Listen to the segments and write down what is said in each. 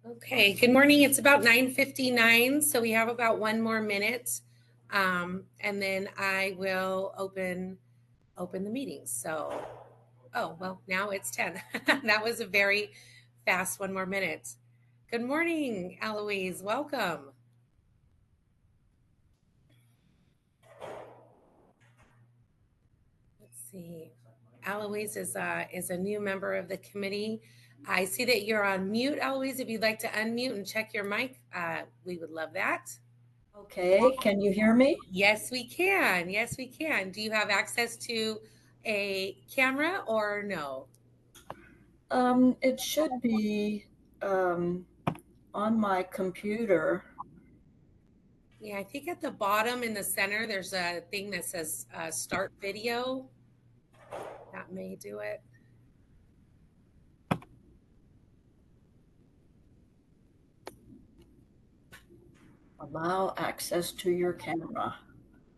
Okay, good morning. It's about 9:59, so we have about one more minute, and then I will open the meeting. So, oh well, now it's 10. That was a very fast one more minute. Good morning, Eloise. Welcome. Let's see. Eloise is a new member of the committee. I see that you're on mute, Eloise. If you'd like to unmute and check your mic, we would love that. Okay, can you hear me? Yes, we can. Yes, we can. Do you have access to a camera or no? It should be on my computer. Yeah, I think at the bottom in the center, there's a thing that says start video. That may do it. Allow access to your camera.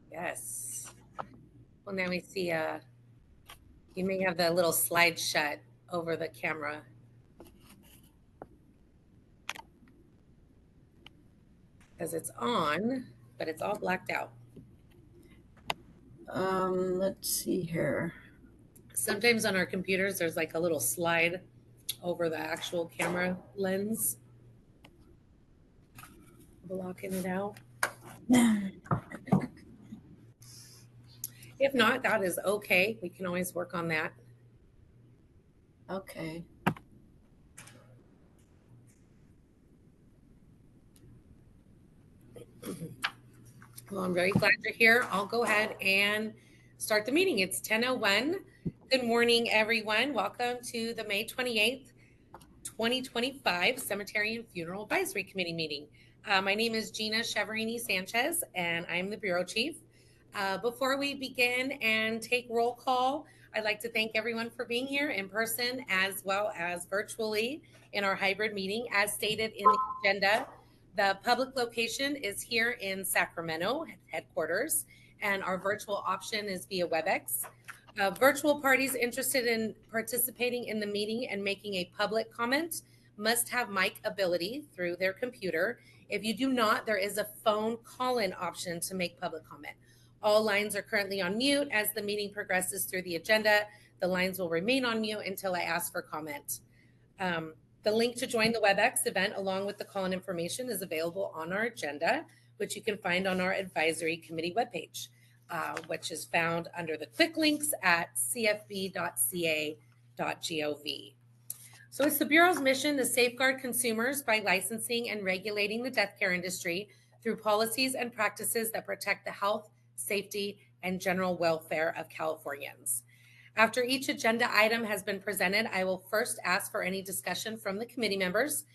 Yes. Well, now we see you may have the little slide shut over the camera. Because it's on, but it's all blacked out. Let's see here. Sometimes on our computers, there's like a little slide over the actual camera lens, blocking it out. If not, that is okay. We can always work on that. Okay. Well, I'm very glad you're here. I'll go ahead and start the meeting. It's 10:01. Good morning, everyone. Welcome to the May 28th, 2025 Cemetery and Funeral Advisory Committee meeting. My name is Gina Cheverini Sanchez, and I'm the Bureau Chief. Before we begin and take roll call, I'd like to thank everyone for being here in person as well as virtually in our hybrid meeting. As stated in the agenda, the public location is here in Sacramento headquarters, and our virtual option is via WebEx. Virtual parties interested in participating in the meeting and making a public comment must have mic ability through their computer. If you do not, there is a phone call-in option to make public comment. All lines are currently on mute. As the meeting progresses through the agenda, the lines will remain on mute until I ask for comment. The link to join the WebEx event along with the call-in information is available on our agenda, which you can find on our advisory committee webpage, which is found under the quick links at cfb.ca.gov. So it's the Bureau's mission to safeguard consumers by licensing and regulating the death care industry through policies and practices that protect the health, safety, and general welfare of Californians. After each agenda item has been presented, I will first ask for any discussion from the committee members.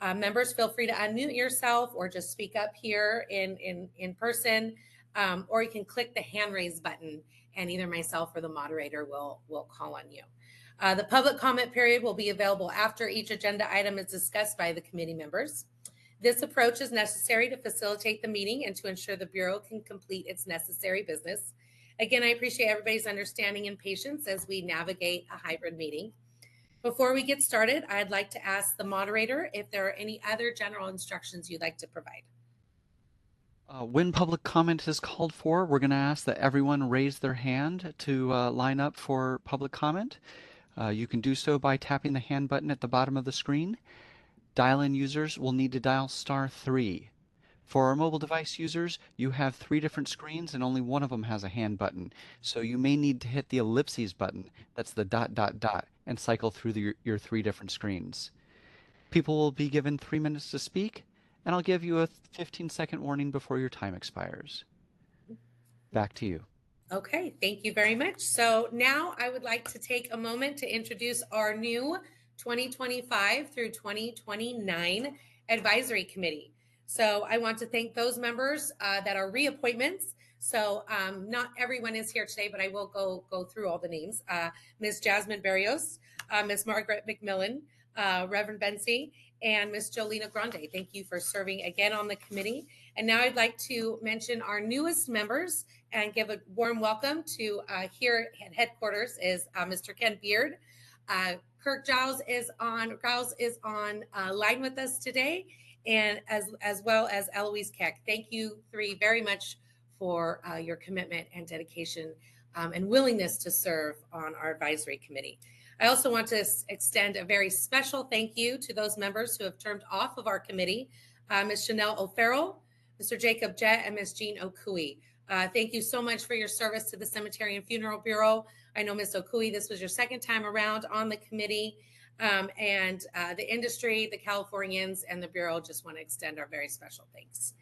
Members, feel free to unmute yourself or just speak up here in person, or you can click the hand raise button and either myself or the moderator will call on you. The public comment period will be available after each agenda item is discussed by the committee members. This approach is necessary to facilitate the meeting and to ensure the Bureau can complete its necessary business. Again, I appreciate everybody's understanding and patience as we navigate a hybrid meeting. Before we get started, I'd like to ask the moderator if there are any other general instructions you'd like to provide. When public comment is called for, we're going to ask that everyone raise their hand to line up for public comment. You can do so by tapping the hand button at the bottom of the screen. Dial-in users will need to dial *3. For our mobile device users, you have 3 different screens and only one of them has a hand button. So you may need to hit the ellipses button, that's the ... and cycle through your 3 different screens. People will be given 3 minutes to speak, and I'll give you a 15-second warning before your time expires. Back to you. Okay, thank you very much. So now I would like to take a moment to introduce our new 2025 through 2029 Advisory Committee. So I want to thank those members that are reappointments. So not everyone is here today, but I will go through all the names. Ms. Jasmine Barrios, Ms. Margaret McMillan, Reverend Bensi, and Ms. Jolina Grande. Thank you for serving again on the committee. And now I'd like to mention our newest members and give a warm welcome to here at headquarters is Mr. Ken Beard, Kirk Giles is on line with us today, and as well as Eloise Keck. Thank you three very much for your commitment and dedication and willingness to serve on our advisory committee. I also want to extend a very special thank you to those members who have turned off of our committee, Ms. Chanel O'Farrell, Mr. Jacob Jett, and Ms. Jean Okui. Thank you so much for your service to the Cemetery and Funeral Bureau. I know, Ms. Okui, this was your second time around on the committee, and the industry, the Californians, and the Bureau just want to extend our very special thanks.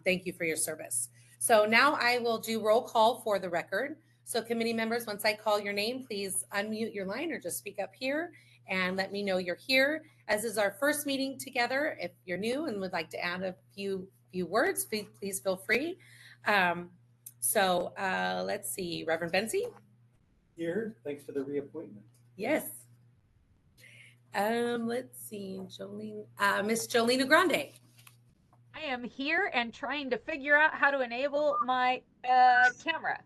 Thank you for your service. So now I will do roll call for the record. So committee members, once I call your name, please unmute your line or just speak up here and let me know you're here. As is our first meeting together, if you're new and would like to add a few words, please feel free. Let's see, Reverend Benzie. Here, thanks for the reappointment. Yes. Let's see, Jolene, Miss Jolena Grande. I am here and trying to figure out how to enable my camera.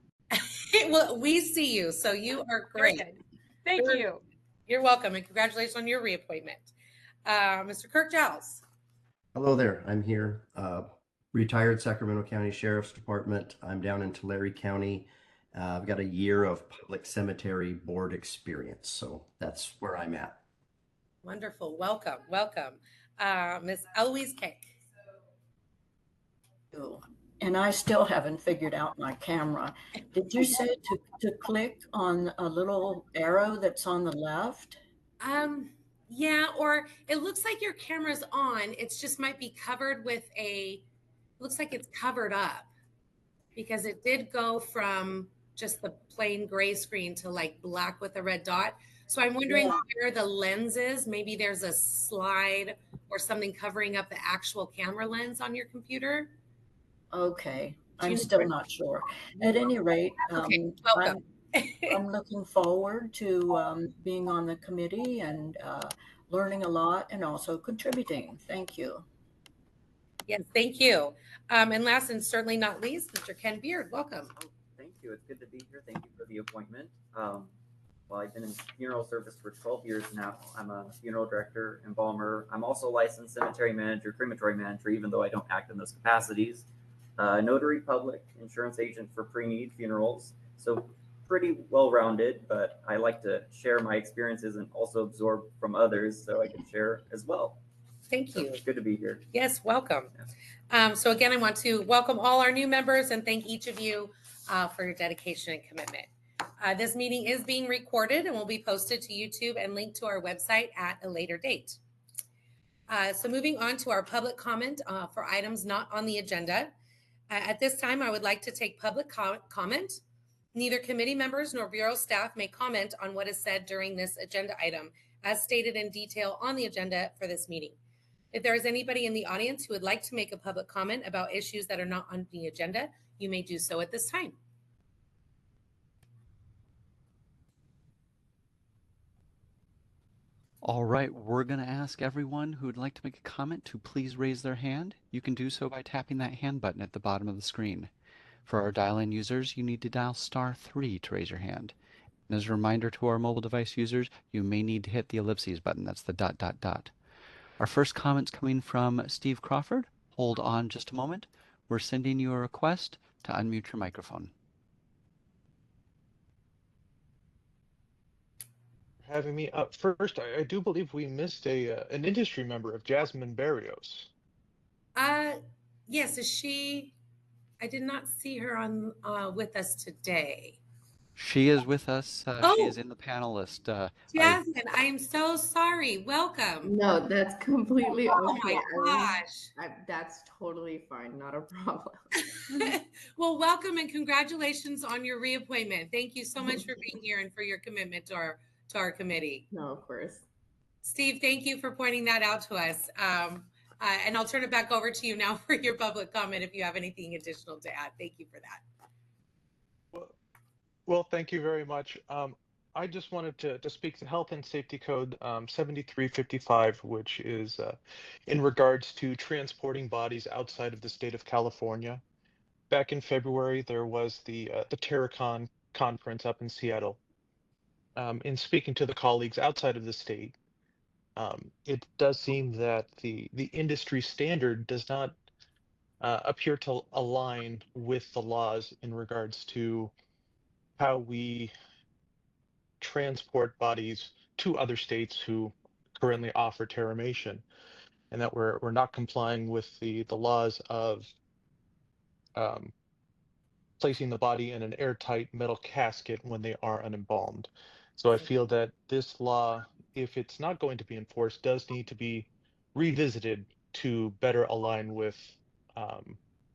Well, we see you, so you are great. Thank you. You're welcome, and congratulations on your reappointment. Mr. Kirk Giles. Hello there. I'm here. Retired Sacramento County Sheriff's Department. I'm down in Tulare County. I've got a year of public cemetery board experience, so that's where I'm at. Wonderful. Welcome. Welcome. Miss Eloise Keck. And I still haven't figured out my camera. Did you say to click on a little arrow that's on the left? Yeah, or it looks like your camera's on. It just might be covered with looks like it's covered up because it did go from just the plain gray screen to like black with a red dot. So I'm wondering where the lens is. Maybe there's a slide or something covering up the actual camera lens on your computer. Okay, I'm still not sure. At any rate, Okay, welcome. I'm looking forward to being on the committee and learning a lot and also contributing. Thank you. Yes, thank you. And last and certainly not least, Mr. Ken Beard, welcome. Thank you. It's good to be here. Thank you for the appointment. Well, I've been in funeral service for 12 years now. I'm a funeral director, embalmer. I'm also a licensed cemetery manager, crematory manager, even though I don't act in those capacities. Notary public, insurance agent for pre-need funerals. So pretty well-rounded, but I like to share my experiences and also absorb from others so I can share as well. Thank you. So it's good to be here. Yes, welcome. So again, I want to welcome all our new members and thank each of you for your dedication and commitment. This meeting is being recorded and will be posted to YouTube and linked to our website at a later date. So moving on to our public comment for items not on the agenda. At this time, I would like to take public comment. Neither committee members nor Bureau staff may comment on what is said during this agenda item, as stated in detail on the agenda for this meeting. If there is anybody in the audience who would like to make a public comment about issues that are not on the agenda, you may do so at this time. All right, we're going to ask everyone who would like to make a comment to please raise their hand. You can do so by tapping that hand button at the bottom of the screen. For our dial-in users, you need to dial *3 to raise your hand. And as a reminder to our mobile device users, you may need to hit the ellipses button. That's the ... Our first comment's coming from Steve Crawford. Hold on just a moment. We're sending you a request to unmute your microphone. Having me up first, I do believe we missed an industry member of Jasmine Barrios. Yes, is she? I did not see her on with us today. She is with us. She is in the panelist. Jasmine, I'm so sorry. Welcome. No, that's completely okay. Oh my gosh. That's totally fine. Not a problem. Well, welcome and congratulations on your reappointment. Thank you so much for being here and for your commitment to our committee. No, of course. Steve, thank you for pointing that out to us. And I'll turn it back over to you now for your public comment if you have anything additional to add. Thank you for that. Well, thank you very much. I just wanted to speak to Health and Safety Code 7355, which is in regards to transporting bodies outside of the state of California. Back in February, there was the Terracon conference up in Seattle. in speaking to the colleagues outside of the state, it does seem that the industry standard does not appear to align with the laws in regards to how we transport bodies to other states who currently offer terramation, and that we're not complying with the laws of placing the body in an airtight metal casket when they are unembalmed. So I feel that this law, if it's not going to be enforced, does need to be revisited to better align with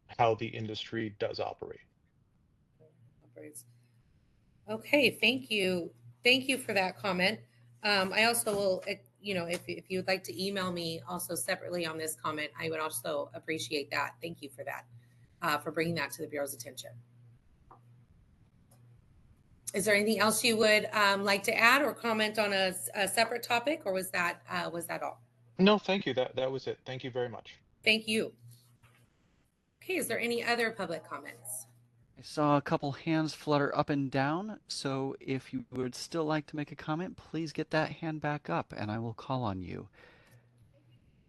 how the industry does operate. Okay, thank you. Thank you for that comment. I also will, if you'd like to email me also separately on this comment, I would also appreciate that. Thank you for that, for bringing that to the Bureau's attention. Is there anything else you would like to add or comment on a separate topic, or was that all? No, thank you. That was it. Thank you very much. Thank you. Okay, is there any other public comments? I saw a couple hands flutter up and down, so if you would still like to make a comment, please get that hand back up and I will call on you.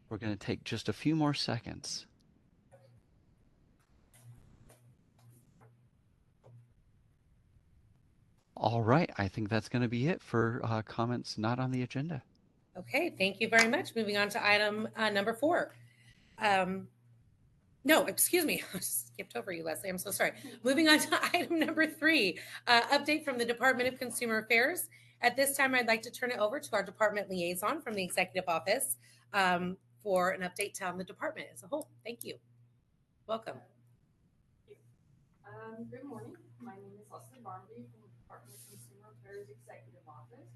We're going to take just a few more seconds. All right, I think that's going to be it for comments not on the agenda. Okay, thank you very much. Moving on to item number 4. No, excuse me. I skipped over you, Leslie. I'm so sorry. Moving on to item number 3, update from the Department of Consumer Affairs. At this time, I'd like to turn it over to our department liaison from the executive office for an update on the department as a whole. Thank you. Welcome. Good morning. My name is Leslie Barnaby from the Department of Consumer Affairs Executive Office.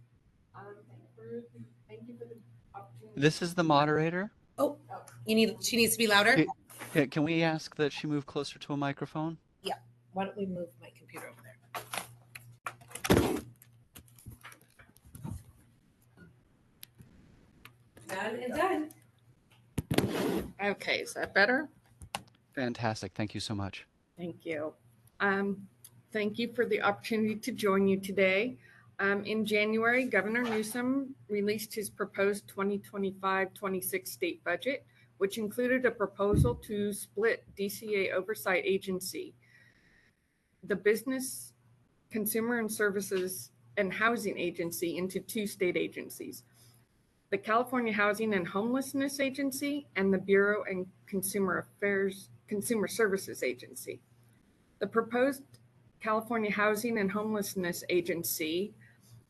Thank you for the opportunity. This is the moderator. Oh, she needs to be louder. Can we ask that she move closer to a microphone? Yeah. Why don't we move my computer over there? Done and done. Okay, is that better? Fantastic. Thank you so much. Thank you. Thank you for the opportunity to join you today. In January, Governor Newsom released his proposed 2025-26 state budget, which included a proposal to split DCA Oversight Agency, the Business, Consumer and Services and Housing Agency, into 2 state agencies, the California Housing and Homelessness Agency and the Bureau and Consumer Services Agency. The proposed California Housing and Homelessness Agency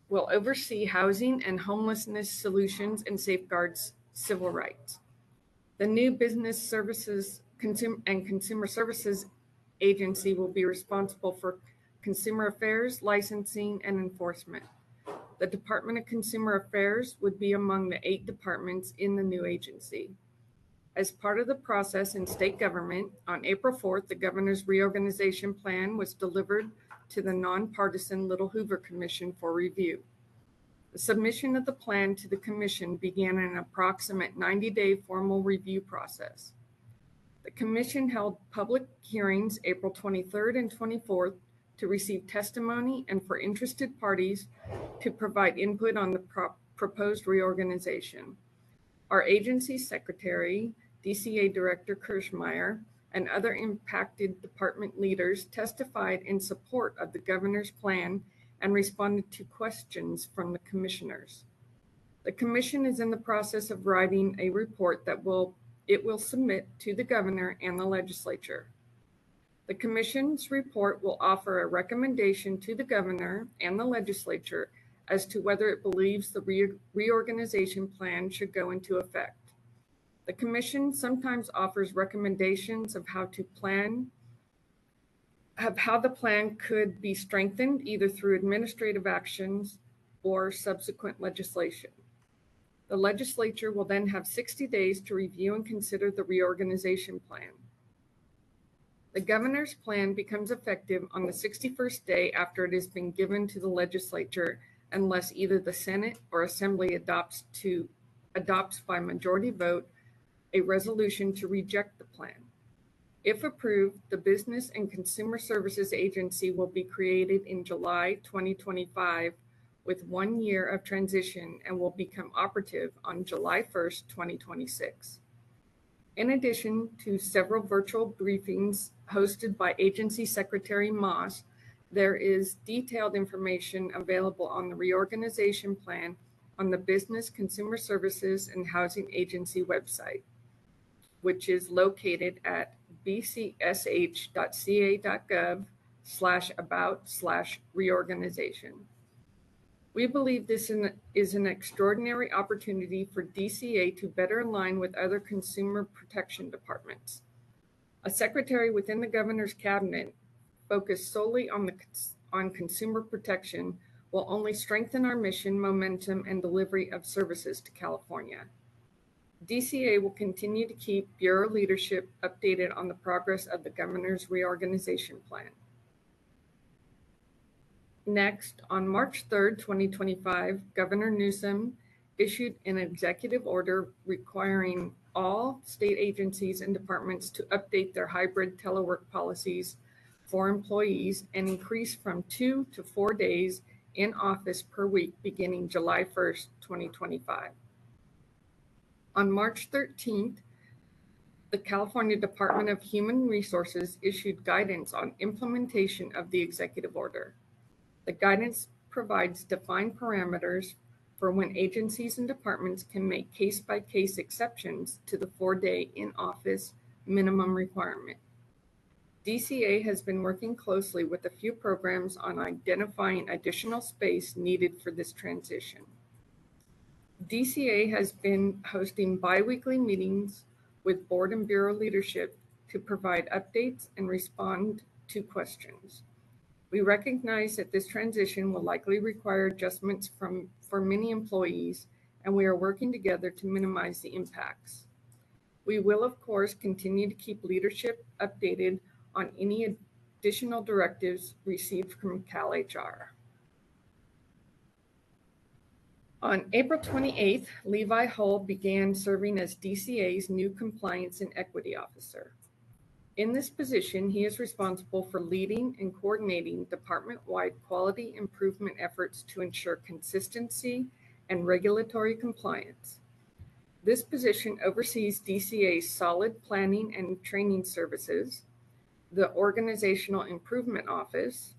will oversee housing and homelessness solutions and safeguards civil rights. The new Business Services and Consumer Services Agency will be responsible for consumer affairs, licensing, and enforcement. The Department of Consumer Affairs would be among the 8 departments in the new agency. As part of the process in state government, on April 4th, the governor's reorganization plan was delivered to the nonpartisan Little Hoover Commission for review. The submission of the plan to the commission began an approximate 90-day formal review process. The commission held public hearings April 23rd and 24th to receive testimony and for interested parties to provide input on the proposed reorganization. Our agency secretary, DCA Director Kirschmeyer, and other impacted department leaders testified in support of the governor's plan and responded to questions from the commissioners. The commission is in the process of writing a report that it will submit to the governor and the legislature. The commission's report will offer a recommendation to the governor and the legislature as to whether it believes the reorganization plan should go into effect. The commission sometimes offers recommendations of how the plan could be strengthened either through administrative actions or subsequent legislation. The legislature will then have 60 days to review and consider the reorganization plan. The governor's plan becomes effective on the 61st day after it has been given to the legislature, unless either the Senate or Assembly adopts by majority vote a resolution to reject the plan. If approved, the Business and Consumer Services Agency will be created in July 2025 with 1 year of transition and will become operative on July 1st, 2026. In addition to several virtual briefings hosted by Agency Secretary Moss, there is detailed information available on the reorganization plan on the Business Consumer Services and Housing Agency website, which is located at bcsh.ca.gov/about/reorganization. We believe this is an extraordinary opportunity for DCA to better align with other consumer protection departments. A secretary within the governor's cabinet focused solely on consumer protection will only strengthen our mission, momentum, and delivery of services to California. DCA will continue to keep Bureau leadership updated on the progress of the governor's reorganization plan. Next, on March 3rd, 2025, Governor Newsom issued an executive order requiring all state agencies and departments to update their hybrid telework policies for employees and increase from 2 to 4 days in office per week beginning July 1st, 2025. On March 13th, the California Department of Human Resources issued guidance on implementation of the executive order. The guidance provides defined parameters for when agencies and departments can make case-by-case exceptions to the 4-day in-office minimum requirement. DCA has been working closely with a few programs on identifying additional space needed for this transition. DCA has been hosting bi-weekly meetings with board and bureau leadership to provide updates and respond to questions. We recognize that this transition will likely require adjustments for many employees, and we are working together to minimize the impacts. We will, of course, continue to keep leadership updated on any additional directives received from CalHR. On April 28th, Levi Hull began serving as DCA's new Compliance and Equity Officer. In this position, he is responsible for leading and coordinating department-wide quality improvement efforts to ensure consistency and regulatory compliance. This position oversees DCA's solid planning and training services, the Organizational Improvement Office,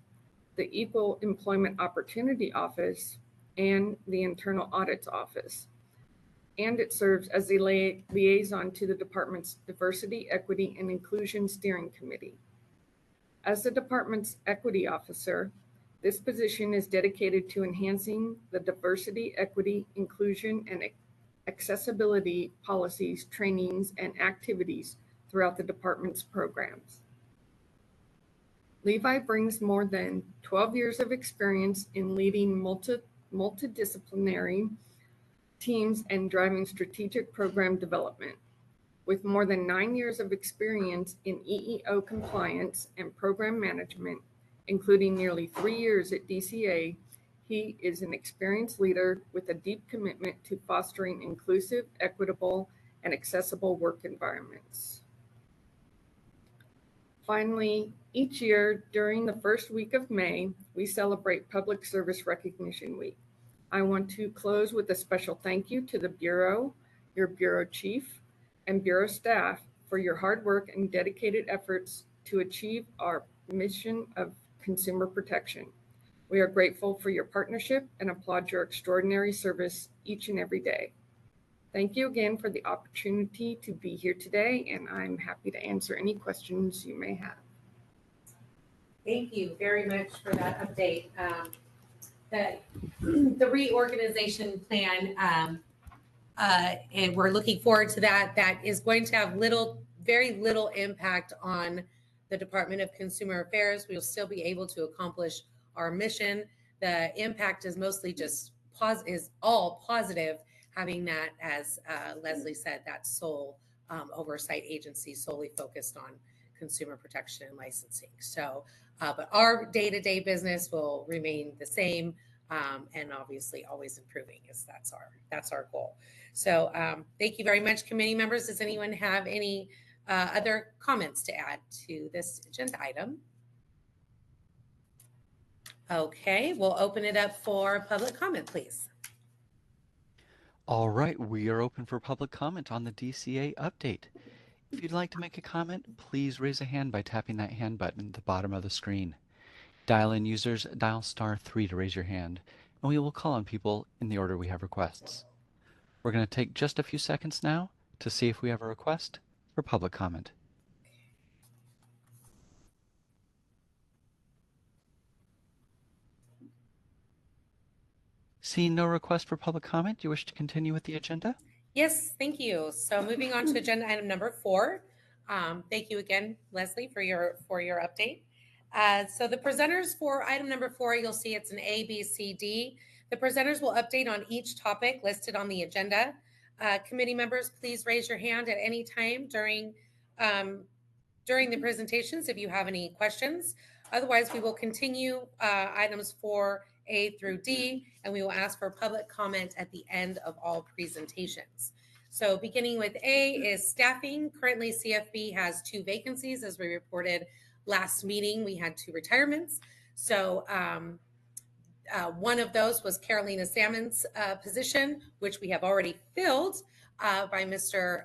the Equal Employment Opportunity Office, and the Internal Audits Office. And it serves as the liaison to the department's Diversity, Equity, and Inclusion Steering Committee. As the department's equity officer, this position is dedicated to enhancing the diversity, equity, inclusion, and accessibility policies, trainings, and activities throughout the department's programs. Levi brings more than 12 years of experience in leading multidisciplinary teams and driving strategic program development. With more than 9 years of experience in EEO compliance and program management, including nearly 3 years at DCA, he is an experienced leader with a deep commitment to fostering inclusive, equitable, and accessible work environments. Finally, each year during the first week of May, we celebrate Public Service Recognition Week. I want to close with a special thank you to the Bureau, your Bureau Chief, and Bureau staff for your hard work and dedicated efforts to achieve our mission of consumer protection. We are grateful for your partnership and applaud your extraordinary service each and every day. Thank you again for the opportunity to be here today, and I'm happy to answer any questions you may have. Thank you very much for that update. The reorganization plan, and we're looking forward to that. That is going to have very little impact on the Department of Consumer Affairs. We will still be able to accomplish our mission. The impact is mostly just all positive, having that, as Leslie said, that sole oversight agency solely focused on consumer protection and licensing. So, but our day-to-day business will remain the same, and obviously always improving, as that's our goal. So thank you very much, committee members. Does anyone have any other comments to add to this agenda item? Okay, we'll open it up for public comment, please. All right, we are open for public comment on the DCA update. If you'd like to make a comment, please raise a hand by tapping that hand button at the bottom of the screen. Dial-in users dial *3 to raise your hand, and we will call on people in the order we have requests. We're going to take just a few seconds now to see if we have a request for public comment. Seeing no request for public comment, do you wish to continue with the agenda? Yes, thank you. So moving on to agenda item number 4. Thank you again, Leslie, for your update. So the presenters for item number 4, you'll see it's an A, B, C, D. The presenters will update on each topic listed on the agenda. Committee members, please raise your hand at any time during the presentations if you have any questions. Otherwise, we will continue items 4A through D, and we will ask for public comment at the end of all presentations. So beginning with A is staffing. Currently, CFB has 2 vacancies. As we reported last meeting, we had 2 retirements. So one of those was Carolina Salmon's position, which we have already filled by Mr.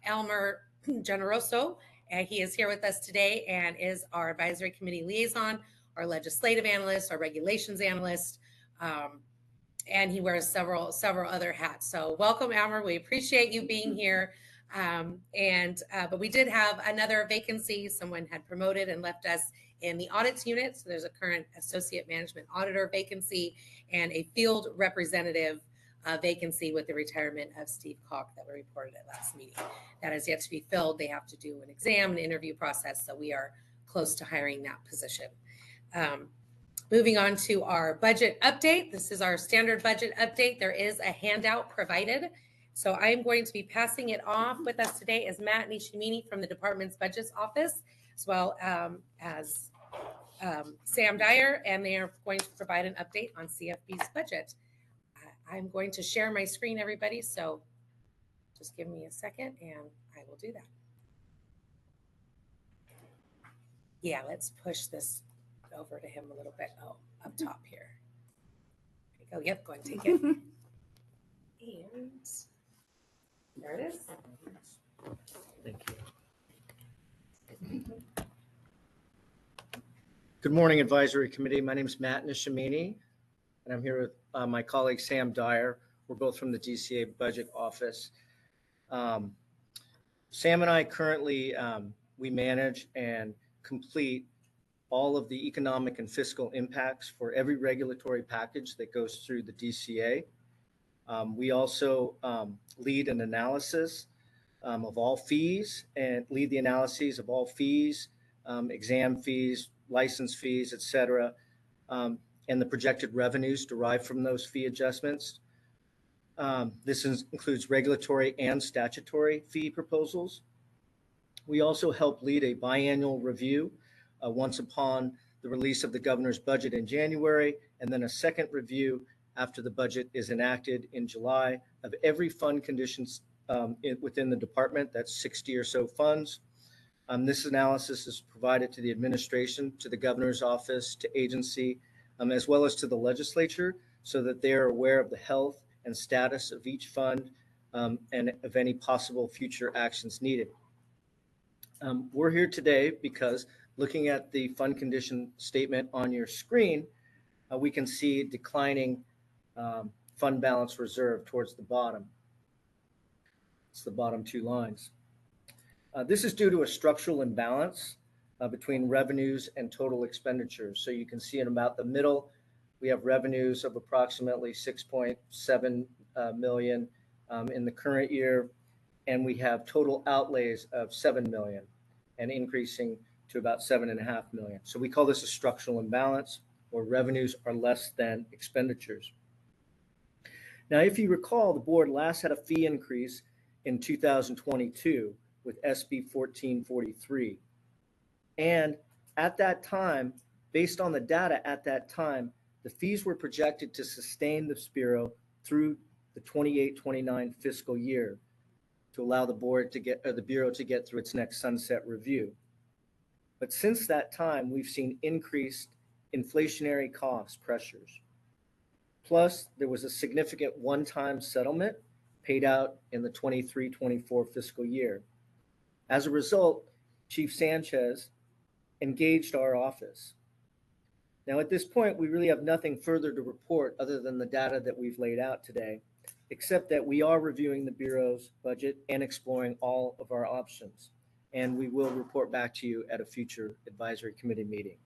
Elmer Generoso. He is here with us today and is our advisory committee liaison, our legislative analyst, our regulations analyst, and he wears several other hats. So welcome, Elmer. We appreciate you being here. But we did have another vacancy. Someone had promoted and left us in the audits unit. So there's a current associate management auditor vacancy and a field representative vacancy with the retirement of Steve Koch that we reported at last meeting. That is yet to be filled. They have to do an exam and interview process. So we are close to hiring that position. Moving on to our budget update. This is our standard budget update. There is a handout provided. So I'm going to be passing it off. With us today is Matt Nishimini from the department's budgets office, as well as Sam Dyer, and they are going to provide an update on CFB's budget. I'm going to share my screen, everybody, so just give me a second and I will do that. Yeah, let's push this over to him a little bit. Oh, up top here. There you go. Yep, go and take it. And there it is. Thank you. Good morning, Advisory Committee. My name is Matt Nishimini, and I'm here with my colleague Sam Dyer. We're both from the DCA Budget Office. Sam and I currently, we manage and complete all of the economic and fiscal impacts for every regulatory package that goes through the DCA. We also lead an analysis of all fees and lead the analyses of all fees, exam fees, license fees, et cetera, and the projected revenues derived from those fee adjustments. This includes regulatory and statutory fee proposals. We also help lead a biannual review once upon the release of the governor's budget in January, and then a second review after the budget is enacted in July of every fund conditions within the department. That's 60 or so funds. This analysis is provided to the administration, to the governor's office, to agency, as well as to the legislature, so that they are aware of the health and status of each fund and of any possible future actions needed. We're here today because looking at the fund condition statement on your screen, we can see declining fund balance reserve towards the bottom. It's the bottom 2 lines. This is due to a structural imbalance between revenues and total expenditures. So you can see in about the middle, we have revenues of approximately 6.7 million in the current year, and we have total outlays of 7 million and increasing to about 7.5 million. So we call this a structural imbalance, where revenues are less than expenditures. Now, if you recall, the board last had a fee increase in 2022 with SB 1443. And at that time, based on the data at that time, the fees were projected to sustain the Bureau through the 28-29 fiscal year to allow the board to get, or the Bureau to get through its next sunset review. But since that time, we've seen increased inflationary cost pressures. Plus, there was a significant one-time settlement paid out in the 23-24 fiscal year. As a result, Chief Sanchez engaged our office. Now, at this point, we really have nothing further to report other than the data that we've laid out today, except that we are reviewing the Bureau's budget and exploring all of our options. And we will report back to you at a future advisory committee meeting.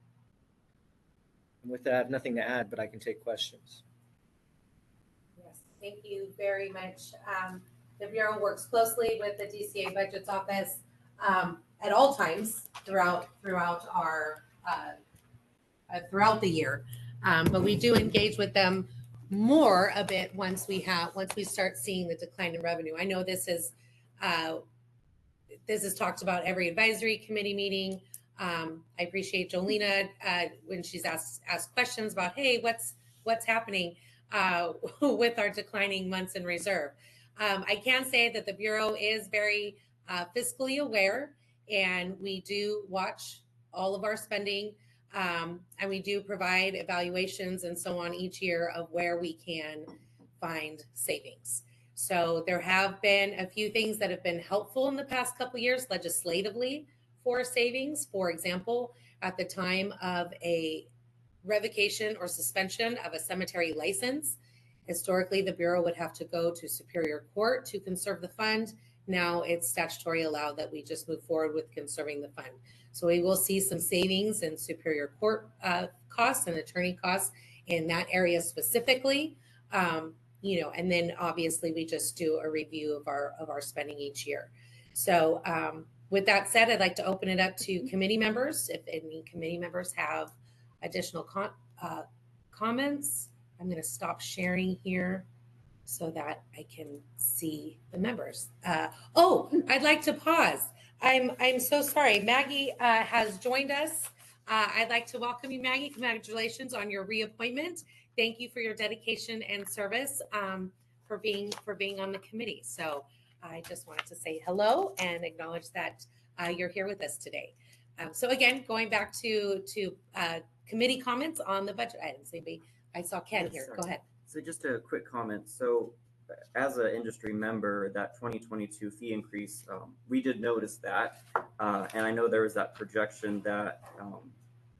And with that, I have nothing to add, but I can take questions. Yes, thank you very much. The Bureau works closely with the DCA Budgets Office at all times throughout our throughout the year, but we do engage with them more a bit once we start seeing the decline in revenue. I know this is talked about every advisory committee meeting. I appreciate Jolena when she's asked questions about, hey, what's happening with our declining months in reserve. I can say that the Bureau is very fiscally aware, and we do watch all of our spending, and we do provide evaluations and so on each year of where we can find savings. So there have been a few things that have been helpful in the past couple of years legislatively for savings. For example, at the time of a revocation or suspension of a cemetery license, historically the Bureau would have to go to Superior Court to conserve the fund. Now it's statutory allowed that we just move forward with conserving the fund. So we will see some savings in Superior Court costs and attorney costs in that area specifically. And then obviously we just do a review of our spending each year. So with that said, I'd like to open it up to committee members. If any committee members have additional comments, I'm going to stop sharing here so that I can see the members. I'd like to pause. I'm so sorry. Maggie has joined us. I'd like to welcome you, Maggie. Congratulations on your reappointment. Thank you for your dedication and service for being on the committee. So I just wanted to say hello and acknowledge that you're here with us today. So again, going back to committee comments on the budget items. Maybe I saw Ken here. Go ahead. So just a quick comment. So as an industry member, that 2022 fee increase, we did notice that. And I know there was that projection that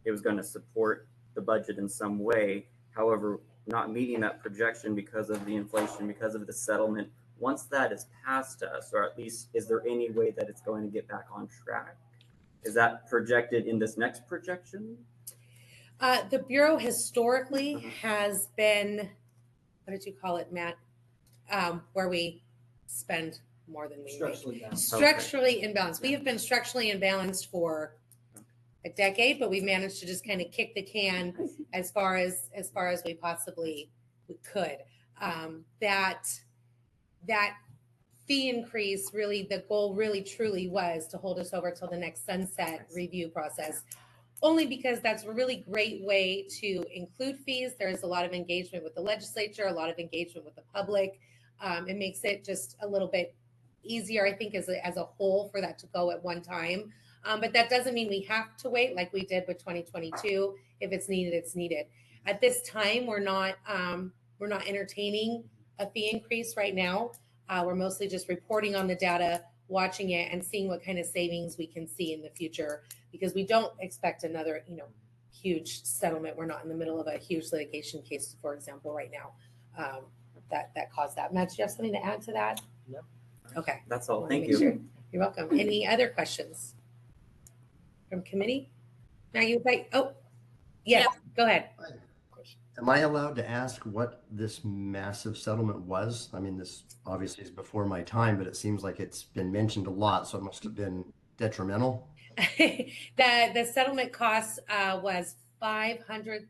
it was going to support the budget in some way. However, not meeting that projection because of the inflation, because of the settlement. Once that is past us, or at least is there any way that it's going to get back on track? Is that projected in this next projection? The Bureau historically has been, what did you call it, Matt? Where we spend more than we make. Structurally imbalanced. We have been structurally imbalanced for a decade, but we've managed to just kind of kick the can as far as we possibly could. That fee increase, really, the goal really truly was to hold us over till the next sunset review process. Only because that's a really great way to include fees. There's a lot of engagement with the legislature, a lot of engagement with the public. It makes it just a little bit easier, I think, as a whole for that to go at one time. But that doesn't mean we have to wait like we did with 2022. If it's needed, it's needed. At this time, we're not entertaining a fee increase right now. We're mostly just reporting on the data, watching it, and seeing what kind of savings we can see in the future, because we don't expect another, huge settlement. We're not in the middle of a huge litigation case, for example, right now, that caused that. Matt, do you have something to add to that? No. Okay. That's all. Thank you. Sure. You're welcome. Any other questions from committee? Now you like, yes, go ahead. Am I allowed to ask what this massive settlement was? I mean, this obviously is before my time, but it seems like it's been mentioned a lot, so it must have been detrimental. The settlement cost was $500,000.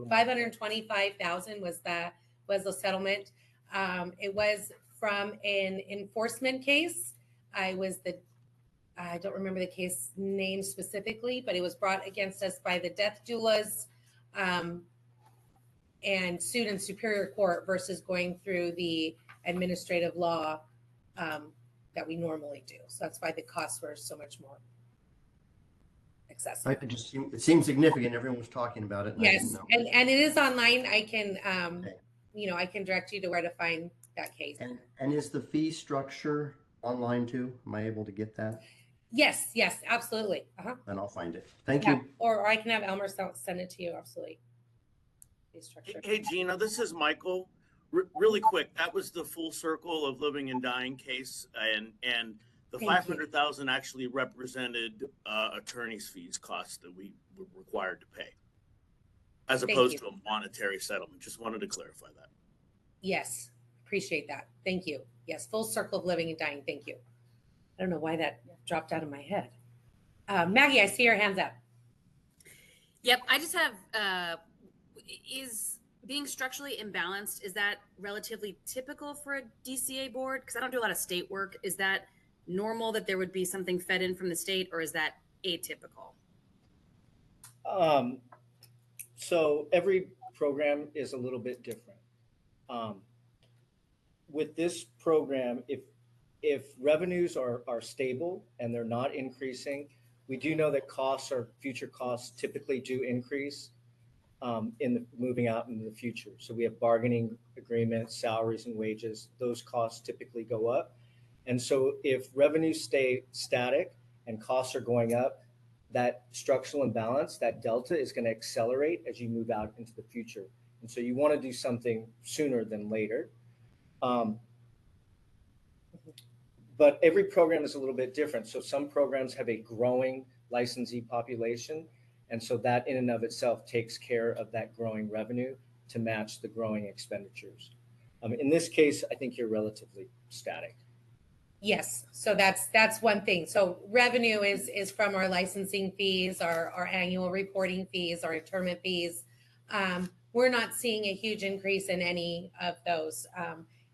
525,000 was the settlement. It was from an enforcement case. I don't remember the case name specifically, but it was brought against us by the death doulas and sued in Superior Court versus going through the administrative law that we normally do. So that's why the costs were so much more accessible. It seems significant. Everyone was talking about it. And I didn't Yes, know. and it is online. I can, Okay. I can direct you to where to find that case. And is the fee structure online too? Am I able to get that? Yes, absolutely. Then I'll find it. Thank Yeah, you. or I can have Elmer send it to you. Absolutely. Fee structure. Hey, Gina, this is Michael. Really quick, that was the full circle of living and dying case, and the Thank you. 500,000 actually represented attorney's fees costs that we were required to pay, as Thank opposed you. to a monetary settlement. Just wanted to clarify that. Yes, appreciate that. Thank you. Yes, full circle of living and dying. Thank you. I don't know why that dropped out of my head. Maggie, I see your hands up. Yep, I just have, is being structurally imbalanced, is that relatively typical for a DCA board? Because I don't do a lot of state work. Is that normal that there would be something fed in from the state, or is that atypical? So every program is a little bit different. With this program, if revenues are stable and they're not increasing, we do know that future costs typically do increase moving out into the future. So we have bargaining agreements, salaries and wages, those costs typically go up. And so if revenues stay static and costs are going up, that structural imbalance, that delta is going to accelerate as you move out into the future. And so you want to do something sooner than later. But every program is a little bit different. So some programs have a growing licensee population. And so that in and of itself takes care of that growing revenue to match the growing expenditures. In this case, I think you're relatively static. Yes, so that's one thing. So revenue is from our licensing fees, our annual reporting fees, our internment fees. We're not seeing a huge increase in any of those.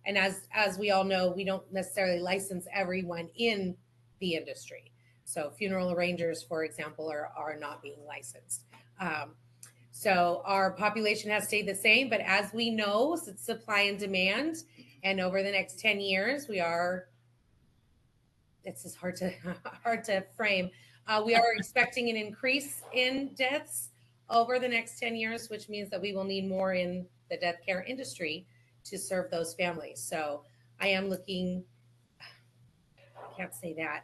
And as we all know, we don't necessarily license everyone in the industry. So funeral arrangers, for example, are not being licensed. So our population has stayed the same, but as we know, it's supply and demand. And over the next 10 years, it's just hard to frame. We are expecting an increase in deaths over the next 10 years, which means that we will need more in the death care industry to serve those families. So I am looking, I can't say that.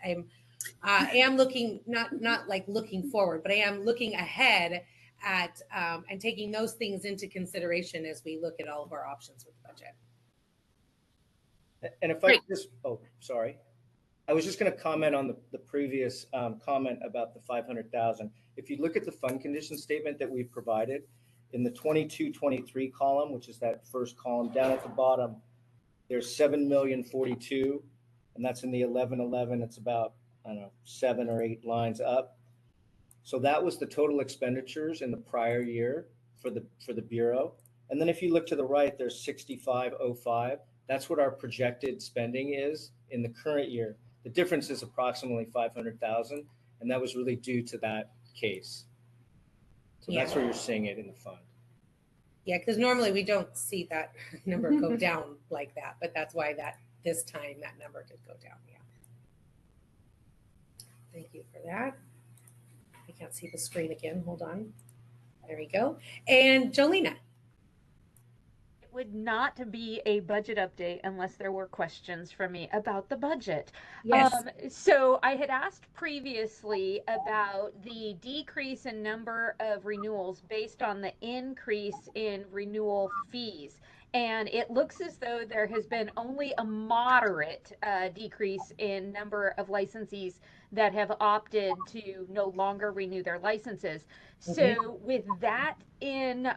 I am looking, not like looking forward, but I am looking ahead at and taking those things into consideration as we look at all of our options with the budget. And if I just, sorry. I was just going to comment on the previous comment about the 500,000. If you look at the fund condition statement that we provided in the 22-23 column, which is that first column down at the bottom, there's 7,042,000, and that's in the 1111. It's about, I don't know, 7 or 8 lines up. So that was the total expenditures in the prior year for the Bureau. And then if you look to the right, there's 6505. That's what our projected spending is in the current year. The difference is approximately 500,000, and that was really due to that case. So that's where you're seeing it in the fund. Yeah, because normally we don't see that number go down like that, but that's why this time that number did go down. Yeah. Thank you for that. I can't see the screen again. Hold on. There we go. And Jolena. It would not be a budget update unless there were questions from me about the budget. Yes. So I had asked previously about the decrease in number of renewals based on the increase in renewal fees. And it looks as though there has been only a moderate decrease in number of licensees that have opted to no longer renew their licenses. So with that in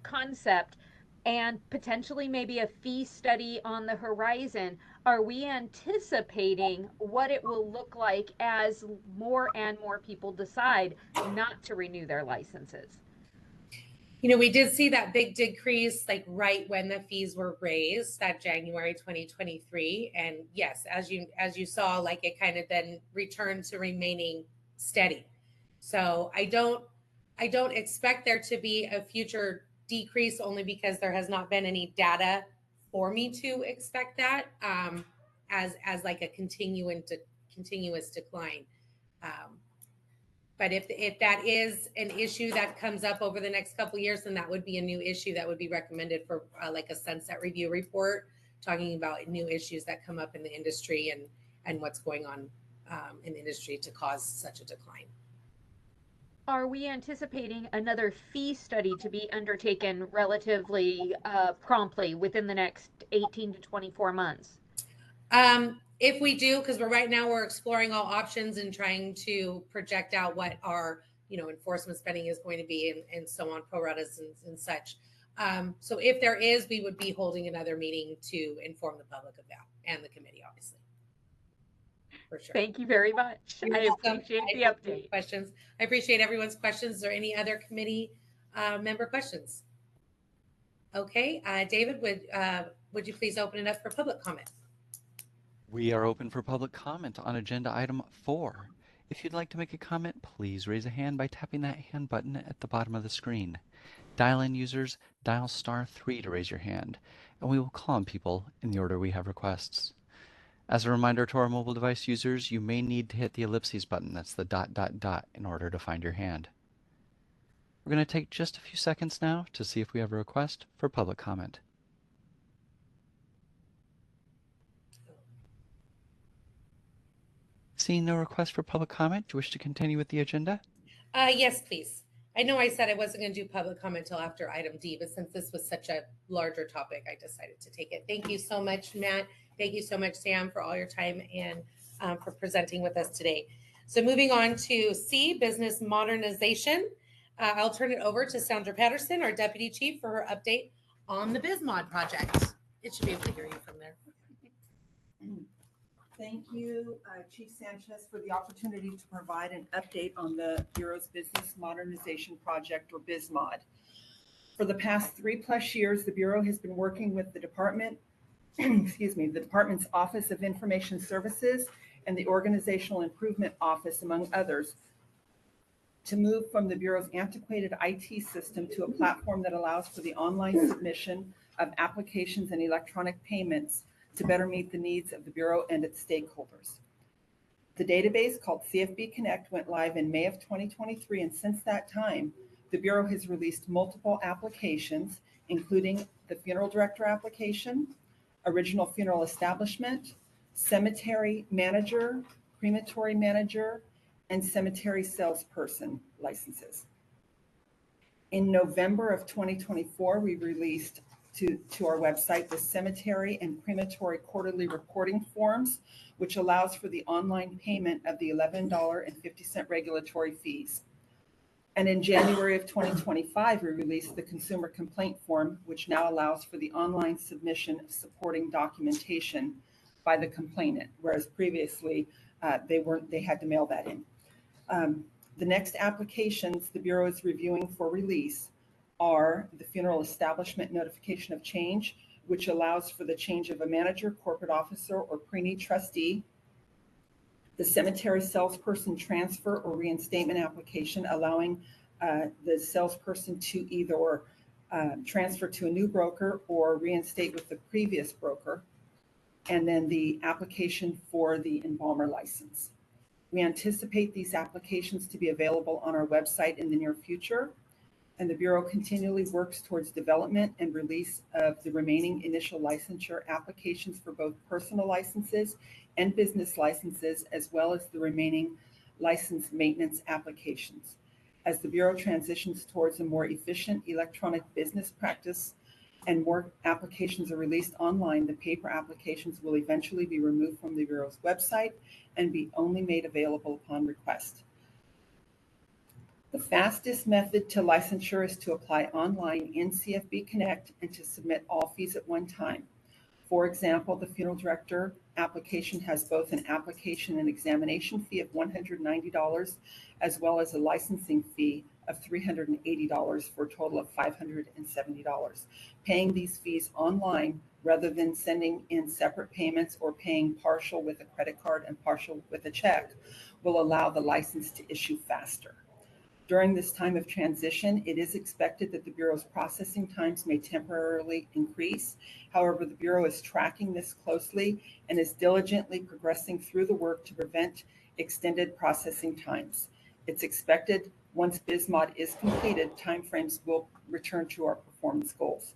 concept, and potentially maybe a fee study on the horizon, are we anticipating what it will look like as more and more people decide not to renew their licenses? You know, we did see that big decrease like right when the fees were raised, that January 2023. And yes, as you saw, like it kind of then returned to remaining steady. So I don't expect there to be a future decrease, only because there has not been any data for me to expect that as like a continuous decline. But if that is an issue that comes up over the next couple of years, then that would be a new issue that would be recommended for like a sunset review report, talking about new issues that come up in the industry and what's going on in the industry to cause such a decline. Are we anticipating another fee study to be undertaken relatively promptly within the next 18 to 24 months? If we do, because right now we're exploring all options and trying to project out what our enforcement spending is going to be and so on, pro ratas and such. So if there is, we would be holding another meeting to inform the public of that and the committee, obviously. For sure. Thank you very much. I appreciate the update. Questions. I appreciate everyone's questions. Is there any other committee member questions? Okay, David, would you please open it up for public comment? We are open for public comment on agenda item 4. If you'd like to make a comment, please raise a hand by tapping that hand button at the bottom of the screen. Dial-in users, dial *3 to raise your hand, and we will call on people in the order we have requests. As a reminder to our mobile device users, you may need to hit the ellipses button, that's the ... in order to find your hand. We're going to take just a few seconds now to see if we have a request for public comment. Seeing no request for public comment, do you wish to continue with the agenda? Yes, please. I know I said I wasn't going to do public comment till after item D, but since this was such a larger topic, I decided to take it. Thank you so much, Matt. Thank you so much, Sam, for all your time and for presenting with us today. So moving on to C, business modernization. I'll turn it over to Sandra Patterson, our Deputy Chief, for her update on the BizMod project. It should be able to hear you from there. Thank you, Chief Sanchez, for the opportunity to provide an update on the Bureau's Business Modernization Project, or BizMod. For the past 3+ years, the Bureau has been working with the department, the department's Office of Information Services and the Organizational Improvement Office, among others, to move from the Bureau's antiquated IT system to a platform that allows for the online submission of applications and electronic payments to better meet the needs of the Bureau and its stakeholders. The database, called CFB Connect, went live in May of 2023, and since that time, the Bureau has released multiple applications, including the funeral director application, original funeral establishment, cemetery manager, crematory manager, and cemetery salesperson licenses. In November of 2024, we released to our website the cemetery and crematory quarterly reporting forms, which allows for the online payment of the $11.50 regulatory fees. And in January of 2025, we released the consumer complaint form, which now allows for the online submission of supporting documentation by the complainant, whereas previously they had to mail that in. The next applications the Bureau is reviewing for release are the funeral establishment notification of change, which allows for the change of a manager, corporate officer, or pre-need trustee, the cemetery salesperson transfer or reinstatement application, allowing the salesperson to either transfer to a new broker or reinstate with the previous broker, and then the application for the embalmer license. We anticipate these applications to be available on our website in the near future, and the Bureau continually works towards development and release of the remaining initial licensure applications for both personal licenses and business licenses, as well as the remaining license maintenance applications. As the Bureau transitions towards a more efficient electronic business practice and more applications are released online, the paper applications will eventually be removed from the Bureau's website and be only made available upon request. The fastest method to licensure is to apply online in CFB Connect and to submit all fees at one time. For example, the funeral director application has both an application and examination fee of $190, as well as a licensing fee of $380 for a total of $570. Paying these fees online rather than sending in separate payments or paying partial with a credit card and partial with a check will allow the license to issue faster. During this time of transition, it is expected that the Bureau's processing times may temporarily increase. However, the Bureau is tracking this closely and is diligently progressing through the work to prevent extended processing times. It's expected once BizMod is completed, timeframes will return to our performance goals.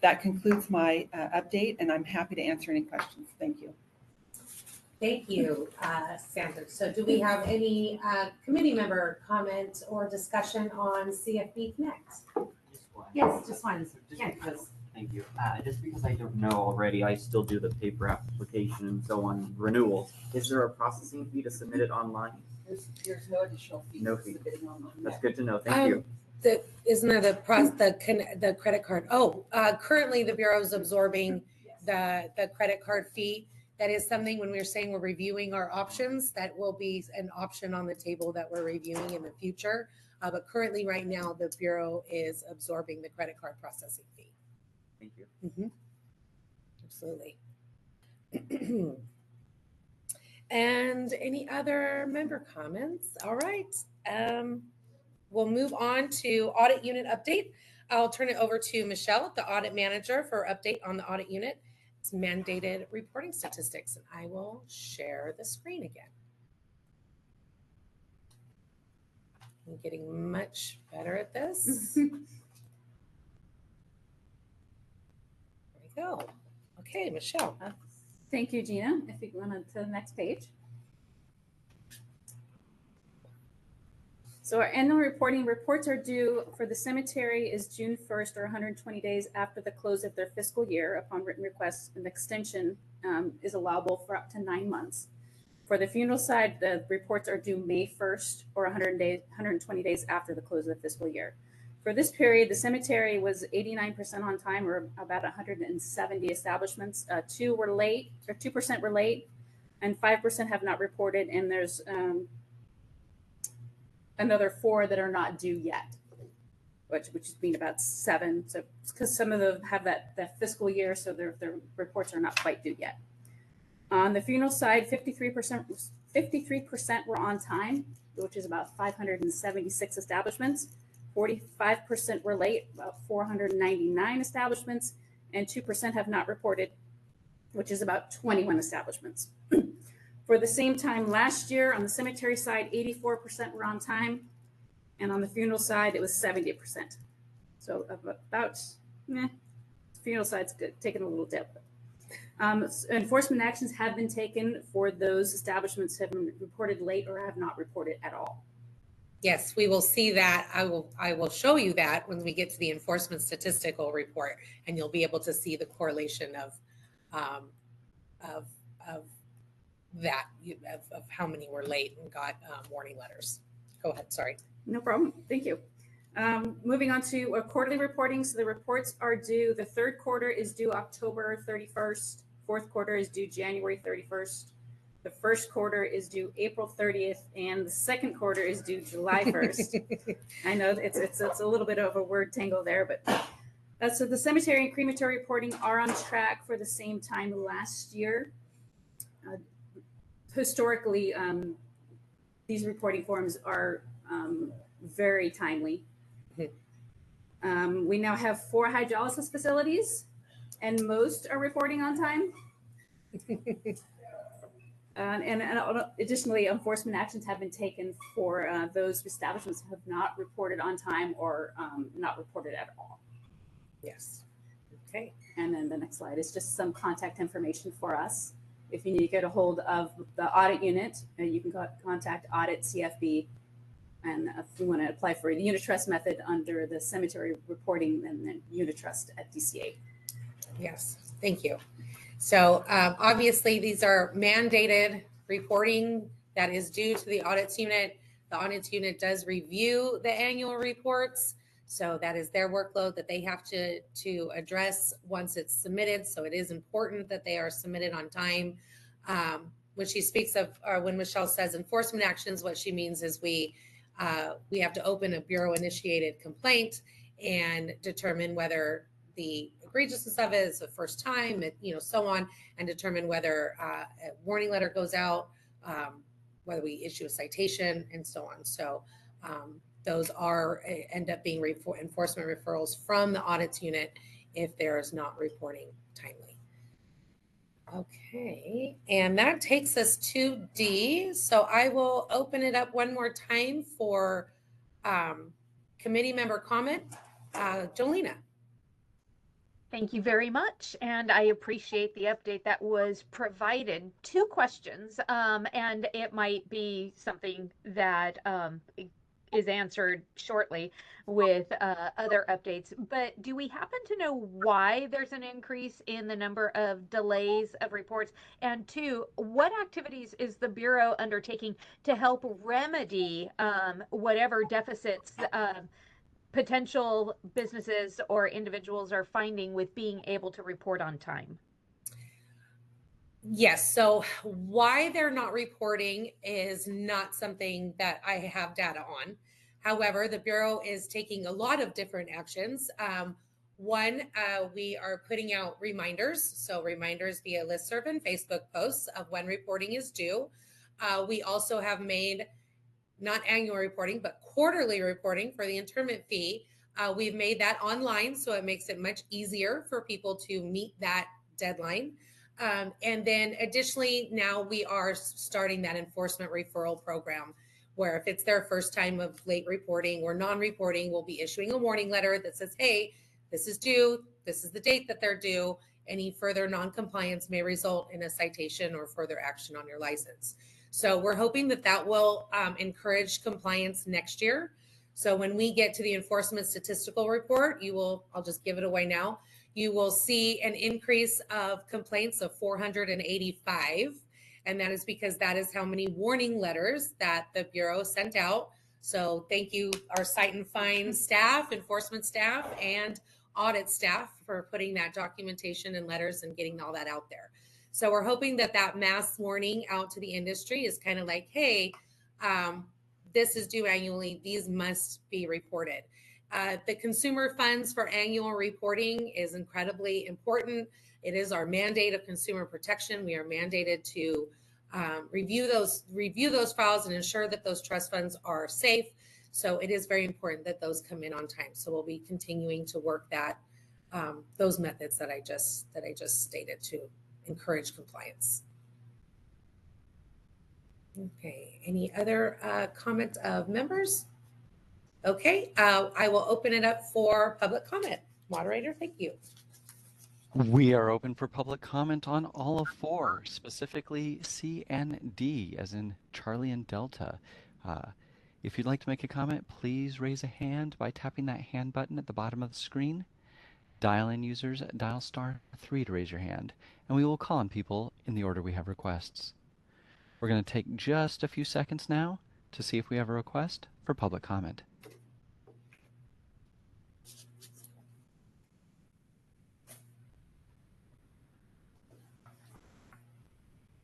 That concludes my update, and I'm happy to answer any questions. Thank you. Thank you, Sandra. So do we have any committee member comment or discussion on CFB Connect? Yes, just one. Thank you. Just because I don't know already, I still do the paper application and so on, renewals. Is there a processing fee to submit it online? There's no additional fee. No fee. Submitting online. That's good to know. Thank you. Isn't there the credit card? Oh, currently the Bureau is absorbing the credit card fee. That is something when we're saying we're reviewing our options, that will be an option on the table that we're reviewing in the future. But currently right now, the Bureau is absorbing the credit card processing fee. Thank you. Mm-hmm. Absolutely. And any other member comments? All right. We'll move on to audit unit update. I'll turn it over to Michelle, the audit manager, for update on the audit unit. It's mandated reporting statistics, and I will share the screen again. I'm getting much better at this. There we go. Okay, Michelle. Thank you, Gina. If you go on to the next page. So our annual reports are due for the cemetery is June 1st or 120 days after the close of their fiscal year. Upon written request, an extension is allowable for up to 9 months. For the funeral side, the reports are due May 1st or 120 days after the close of the fiscal year. For this period, the cemetery was 89% on time, or about 170 establishments. 2% were late, and 5% have not reported, and there's another 4 that are not due yet, which mean about 7. So because some of them have that fiscal year, so their reports are not quite due yet. On the funeral side, 53% were on time, which is about 576 establishments. 45% were late, about 499 establishments, and 2% have not reported, which is about 21 establishments. For the same time last year, on the cemetery side, 84% were on time, and on the funeral side, it was 70%. So about, funeral side's good, taking a little dip. Enforcement actions have been taken for those establishments that have been reported late or have not reported at all. Yes, we will see that. I will show you that when we get to the enforcement statistical report, and you'll be able to see the correlation of how many were late and got warning letters. Go ahead. Sorry. No problem. Thank you. Moving on to quarterly reporting. So the reports are due. The third quarter is due October 31st. Fourth quarter is due January 31st. The first quarter is due April 30th, and the second quarter is due July 1st. I know it's a little bit of a word tangle there, but so the cemetery and crematory reporting are on track for the same time last year. Historically, these reporting forms are very timely. We now have 4 hydrolysis facilities, and most are reporting on time. And additionally, enforcement actions have been taken for those establishments who have not reported on time or not reported at all. Yes. Okay. And then the next slide is just some contact information for us. If you need to get a hold of the audit unit, you can contact Audit CFB. And if you want to apply for the unit trust method under the cemetery reporting, then unit trust at DCA. Yes. Thank you. So obviously these are mandated reporting that is due to the audits unit. The audits unit does review the annual reports. So that is their workload that they have to address once it's submitted. So it is important that they are submitted on time. When she speaks of, or when Michelle says enforcement actions, what she means is we have to open a bureau initiated complaint and determine whether the egregiousness of it is the first time, so on, and determine whether a warning letter goes out, whether we issue a citation, and so on. So those end up being enforcement referrals from the audits unit if there is not reporting timely. Okay, and that takes us to D. So I will open it up one more time for committee member comment. Jolena. Thank you very much, and I appreciate the update that was provided. Two questions, and it might be something that is answered shortly with other updates. But do we happen to know why there's an increase in the number of delays of reports? And two, what activities is the Bureau undertaking to help remedy whatever deficits potential businesses or individuals are finding with being able to report on time? Yes. So why they're not reporting is not something that I have data on. However, the Bureau is taking a lot of different actions. One, we are putting out reminders. So reminders via listserv and Facebook posts of when reporting is due. We also have made not annual reporting, but quarterly reporting for the internment fee. We've made that online, so it makes it much easier for people to meet that deadline. And then additionally, now we are starting that enforcement referral program where if it's their first time of late reporting or non-reporting, we'll be issuing a warning letter that says, hey, this is due, this is the date that they're due. Any further non-compliance may result in a citation or further action on your license. So we're hoping that that will encourage compliance next year. So when we get to the enforcement statistical report, I'll just give it away now. You will see an increase of complaints of 485. And that is because that is how many warning letters that the Bureau sent out. So thank you, our cite and fine staff, enforcement staff, and audit staff for putting that documentation and letters and getting all that out there. So we're hoping that that mass warning out to the industry is kind of like, hey, this is due annually. These must be reported. The consumer funds for annual reporting is incredibly important. It is our mandate of consumer protection. We are mandated to review those files and ensure that those trust funds are safe. So it is very important that those come in on time. So we'll be continuing to work that those methods that I just stated to encourage compliance. Okay, any other comments of members? Okay, I will open it up for public comment. Moderator, thank you. We are open for public comment on all of four, specifically C and D, as in Charlie and Delta. If you'd like to make a comment, please raise a hand by tapping that hand button at the bottom of the screen. Dial-in users, dial *3 to raise your hand, and we will call on people in the order we have requests. We're going to take just a few seconds now to see if we have a request for public comment.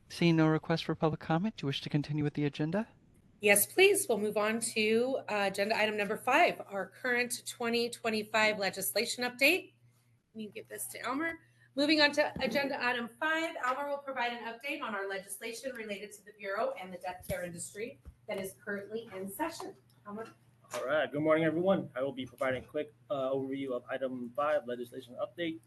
Seeing no request for public comment, do you wish to continue with the agenda? Yes, please. We'll move on to agenda item number 5, our current 2025 legislation update. Let me give this to Elmer. Moving on to agenda item 5, Elmer will provide an update on our legislation related to the Bureau and the death care industry that is currently in session. Elmer. All right. Good morning, everyone. I will be providing a quick overview of item 5, legislation update.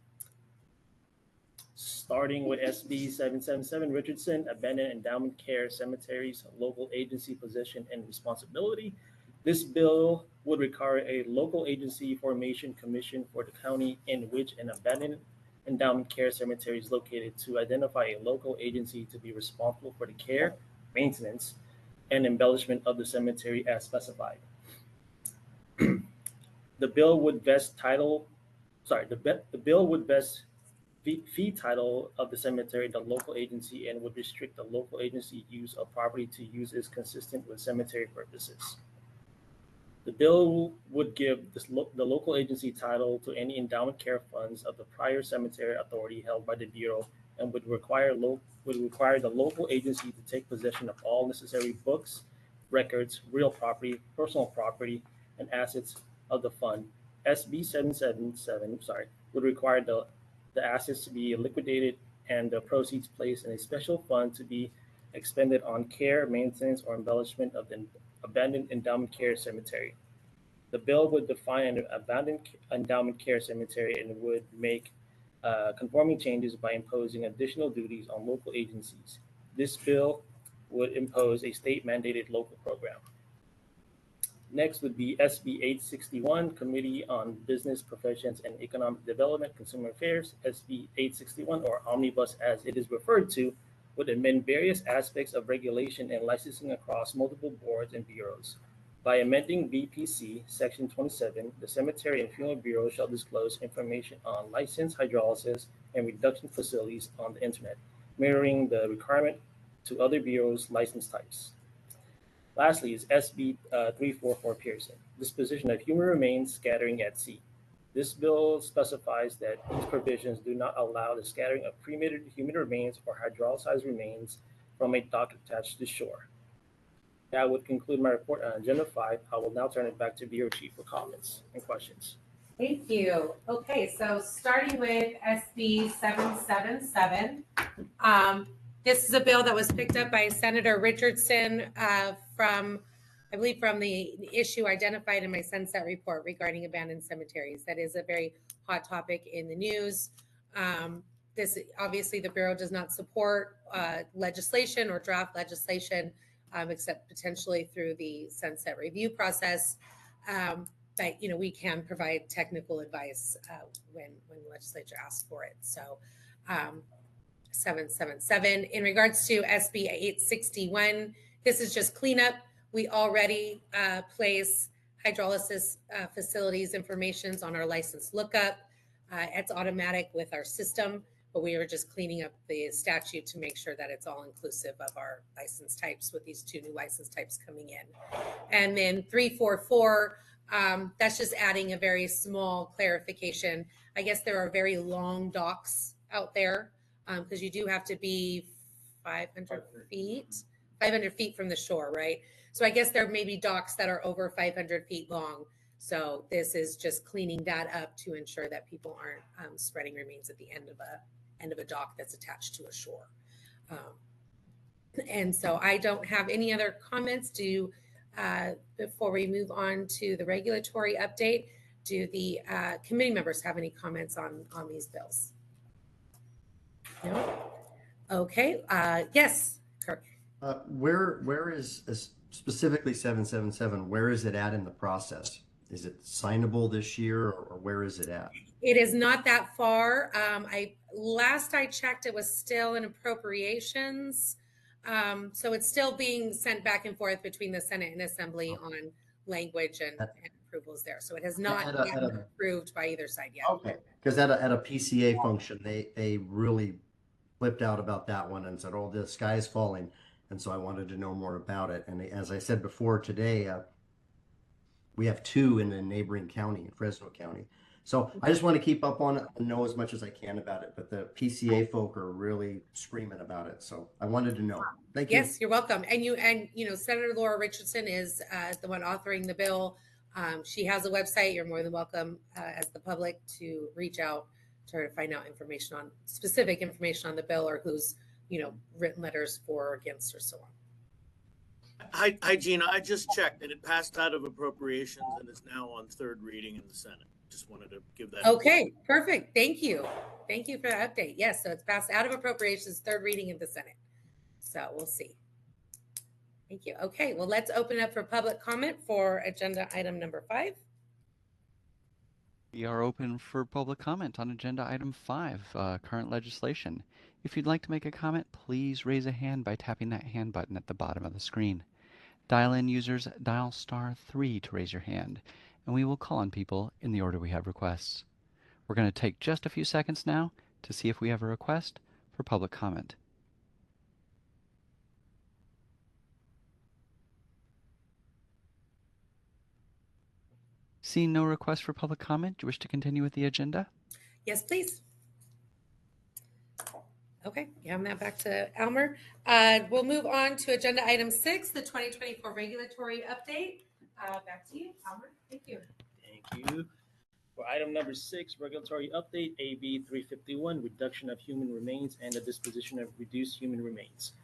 Starting with SB 777 Richardson, Abandoned Endowment Care Cemeteries, Local Agency Position and Responsibility. This bill would require a local agency formation commission for the county in which an abandoned endowment care cemetery is located to identify a local agency to be responsible for the care, maintenance, and embellishment of the cemetery as specified. The bill would vest fee title of the cemetery, the local agency, and would restrict the local agency use of property to uses consistent with cemetery purposes. The bill would give the local agency title to any endowment care funds of the prior cemetery authority held by the Bureau and would require the local agency to take possession of all necessary books, records, real property, personal property, and assets of the fund. SB 777 would require the assets to be liquidated and the proceeds placed in a special fund to be expended on care, maintenance, or embellishment of the abandoned endowment care cemetery. The bill would define an abandoned endowment care cemetery and would make conforming changes by imposing additional duties on local agencies. This bill would impose a state-mandated local program. Next would be SB 861, Committee on Business, Professions, and Economic Development, Consumer Affairs. SB 861, or Omnibus as it is referred to, would amend various aspects of regulation and licensing across multiple boards and bureaus. By amending BPC Section 27, the Cemetery and Funeral Bureau shall disclose information on licensed hydrolysis and reduction facilities on the internet, mirroring the requirement to other bureaus' license types. Lastly is SB 344 Pearson, Disposition of Human Remains Scattering at Sea. This bill specifies that these provisions do not allow the scattering of cremated human remains or hydrolyzed remains from a dock attached to shore. That would conclude my report on Agenda 5. I will now turn it back to Bureau Chief for comments and questions. Thank you. Okay, so starting with SB 777. This is a bill that was picked up by Senator Richardson from the issue identified in my Sunset report regarding abandoned cemeteries. That is a very hot topic in the news. This obviously the Bureau does not support legislation or draft legislation, except potentially through the Sunset review process. But we can provide technical advice when the legislature asks for it. So 777. In regards to SB 861, this is just cleanup. We already place hydrolysis facilities informations on our license lookup. It's automatic with our system, but we are just cleaning up the statute to make sure that it's all inclusive of our license types with these two new license types coming in. And then 344, that's just adding a very small clarification. I guess there are very long docks out there because you do have to be 500 feet from the shore, right? So I guess there may be docks that are over 500 feet long. So this is just cleaning that up to ensure that people aren't spreading remains at the end of a dock that's attached to a shore. And so I don't have any other comments. Before we move on to the regulatory update, do the committee members have any comments on these bills? No? Okay. Yes, Kirk. Where is specifically 777? Where is it at in the process? Is it signable this year, or where is it at? It is not that far. Last I checked, it was still in appropriations. So it's still being sent back and forth between the Senate and Assembly on language and approvals there. So it has not yet been approved by either side yet. Okay, because at a PCA function, they really flipped out about that one and said, "Oh, the sky is falling." And so I wanted to know more about it. And as I said before today, we have two in the neighboring county, Fresno County. So I just want to keep up on it and know as much as I can about it. But the PCA folk are really screaming about it. So I wanted to know. Thank you. Yes, you're welcome. And Senator Laura Richardson is the one authoring the bill. She has a website. You're more than welcome as the public to reach out to her to find out specific information on the bill or who's written letters for or against or so on. Hi, Gina. I just checked and it passed out of appropriations and is now on third reading in the Senate. Just wanted to give that. Okay, perfect. Thank you. Thank you for the update. Yes, so it's passed out of appropriations, third reading in the Senate. So we'll see. Thank you. Okay, well, let's open up for public comment for agenda item number 5. We are open for public comment on agenda item 5, current legislation. If you'd like to make a comment, please raise a hand by tapping that hand button at the bottom of the screen. Dial-in users dial *3 to raise your hand, and we will call on people in the order we have requests. We're going to take just a few seconds now to see if we have a request for public comment. Seeing no request for public comment, do you wish to continue with the agenda? Yes, please. Okay, having that back to Elmer. We'll move on to agenda item 6, the 2024 regulatory update. Back to you, Elmer. Thank you. Thank you. For item number 6, regulatory update, AB 351, reduction of human remains and the disposition of reduced human remains.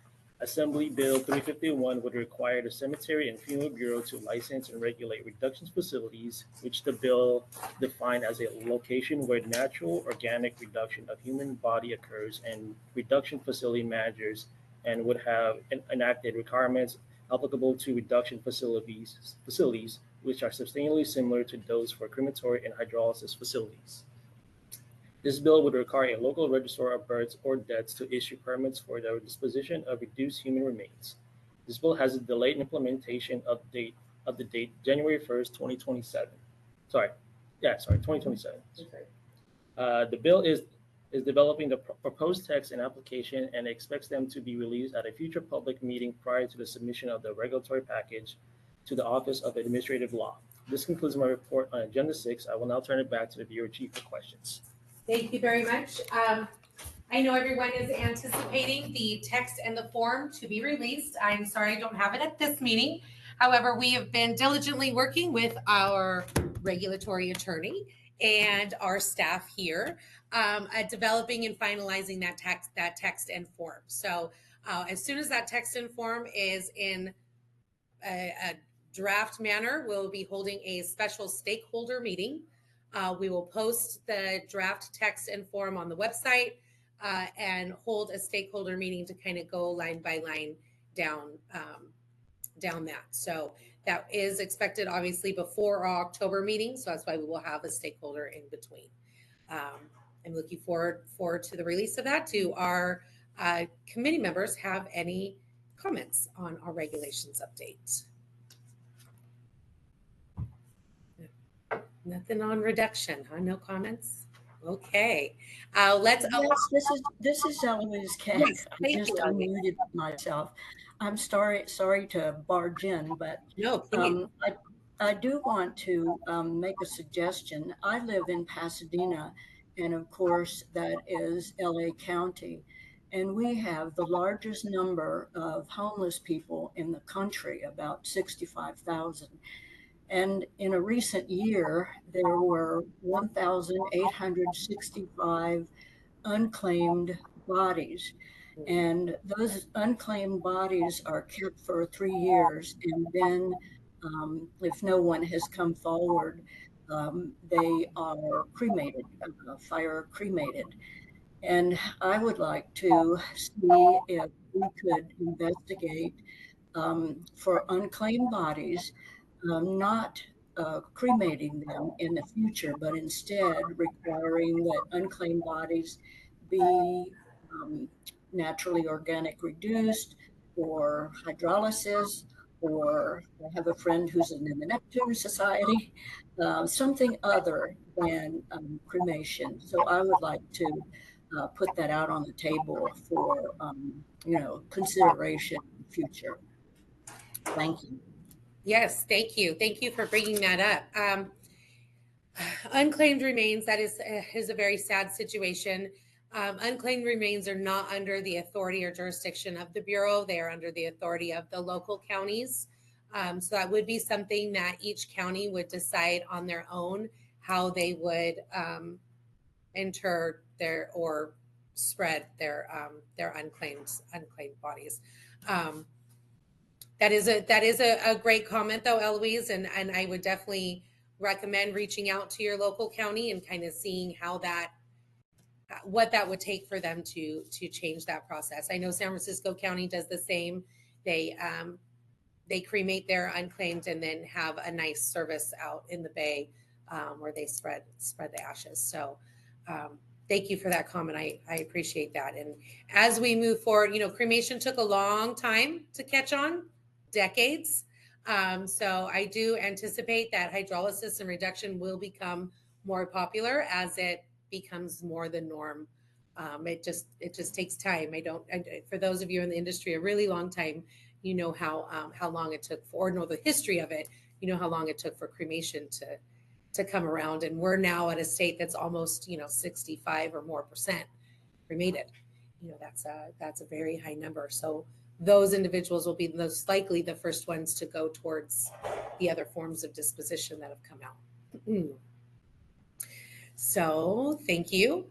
Assembly Bill 351 would require the Cemetery and Funeral Bureau to license and regulate reduction facilities, which the bill defined as a location where natural organic reduction of human body occurs, and reduction facility managers, and would have enacted requirements applicable to reduction facilities which are substantially similar to those for crematory and hydrolysis facilities. This bill would require a local registrar of births or deaths to issue permits for the disposition of reduced human remains. This bill has a delayed implementation of the date January 1st, 2027. 2027. The bill is developing the proposed text and application and expects them to be released at a future public meeting prior to the submission of the regulatory package to the Office of Administrative Law. This concludes my report on Agenda 6. I will now turn it back to the Bureau Chief for questions. Thank you very much. I know everyone is anticipating the text and the form to be released. I'm sorry I don't have it at this meeting. However, we have been diligently working with our regulatory attorney and our staff here at developing and finalizing that text and form. So as soon as that text and form is in a draft manner, we'll be holding a special stakeholder meeting. We will post the draft text and form on the website and hold a stakeholder meeting to kind of go line by line down that. So that is expected obviously before our October meeting. So that's why we will have a stakeholder in between. I'm looking forward to the release of that. Do our committee members have any comments on our regulations update? Nothing on reduction, huh? No comments? Okay. Let's. Yes, this is Eloise Kay. Yes, I just unmuted myself. I'm sorry to barge in, but no, I do want to make a suggestion. I live in Pasadena, and of course that is LA County, and we have the largest number of homeless people in the country, about 65,000. And in a recent year, there were 1,865 unclaimed bodies. And those unclaimed bodies are kept for 3 years. And then if no one has come forward, they are cremated, fire cremated. And I would like to see if we could investigate for unclaimed bodies, not cremating them in the future, but instead requiring that unclaimed bodies be naturally organic reduced or hydrolysis, or I have a friend who's in the Neptune Society, something other than cremation. So I would like to put that out on the table for consideration in the future. Thank you. Yes, thank you. Thank you for bringing that up. Unclaimed remains, that is a very sad situation. Unclaimed remains are not under the authority or jurisdiction of the Bureau. They are under the authority of the local counties. So that would be something that each county would decide on their own how they would enter their or spread their unclaimed bodies. That is a great comment though, Eloise, and I would definitely recommend reaching out to your local county and kind of seeing what that would take for them to change that process. I know San Francisco County does the same. They cremate their unclaimed and then have a nice service out in the bay where they spread the ashes. So thank you for that comment. I appreciate that. And as we move forward, cremation took a long time to catch on. Decades. So I do anticipate that hydrolysis and reduction will become more popular as it becomes more the norm. It just takes time. For those of you in the industry, a really long time, how long it took or know the history of it, how long it took for cremation to come around. And we're now at a state that's almost, 65 or more percent cremated. That's a very high number. So those individuals will be most likely the first ones to go towards the other forms of disposition that have come out. So thank you.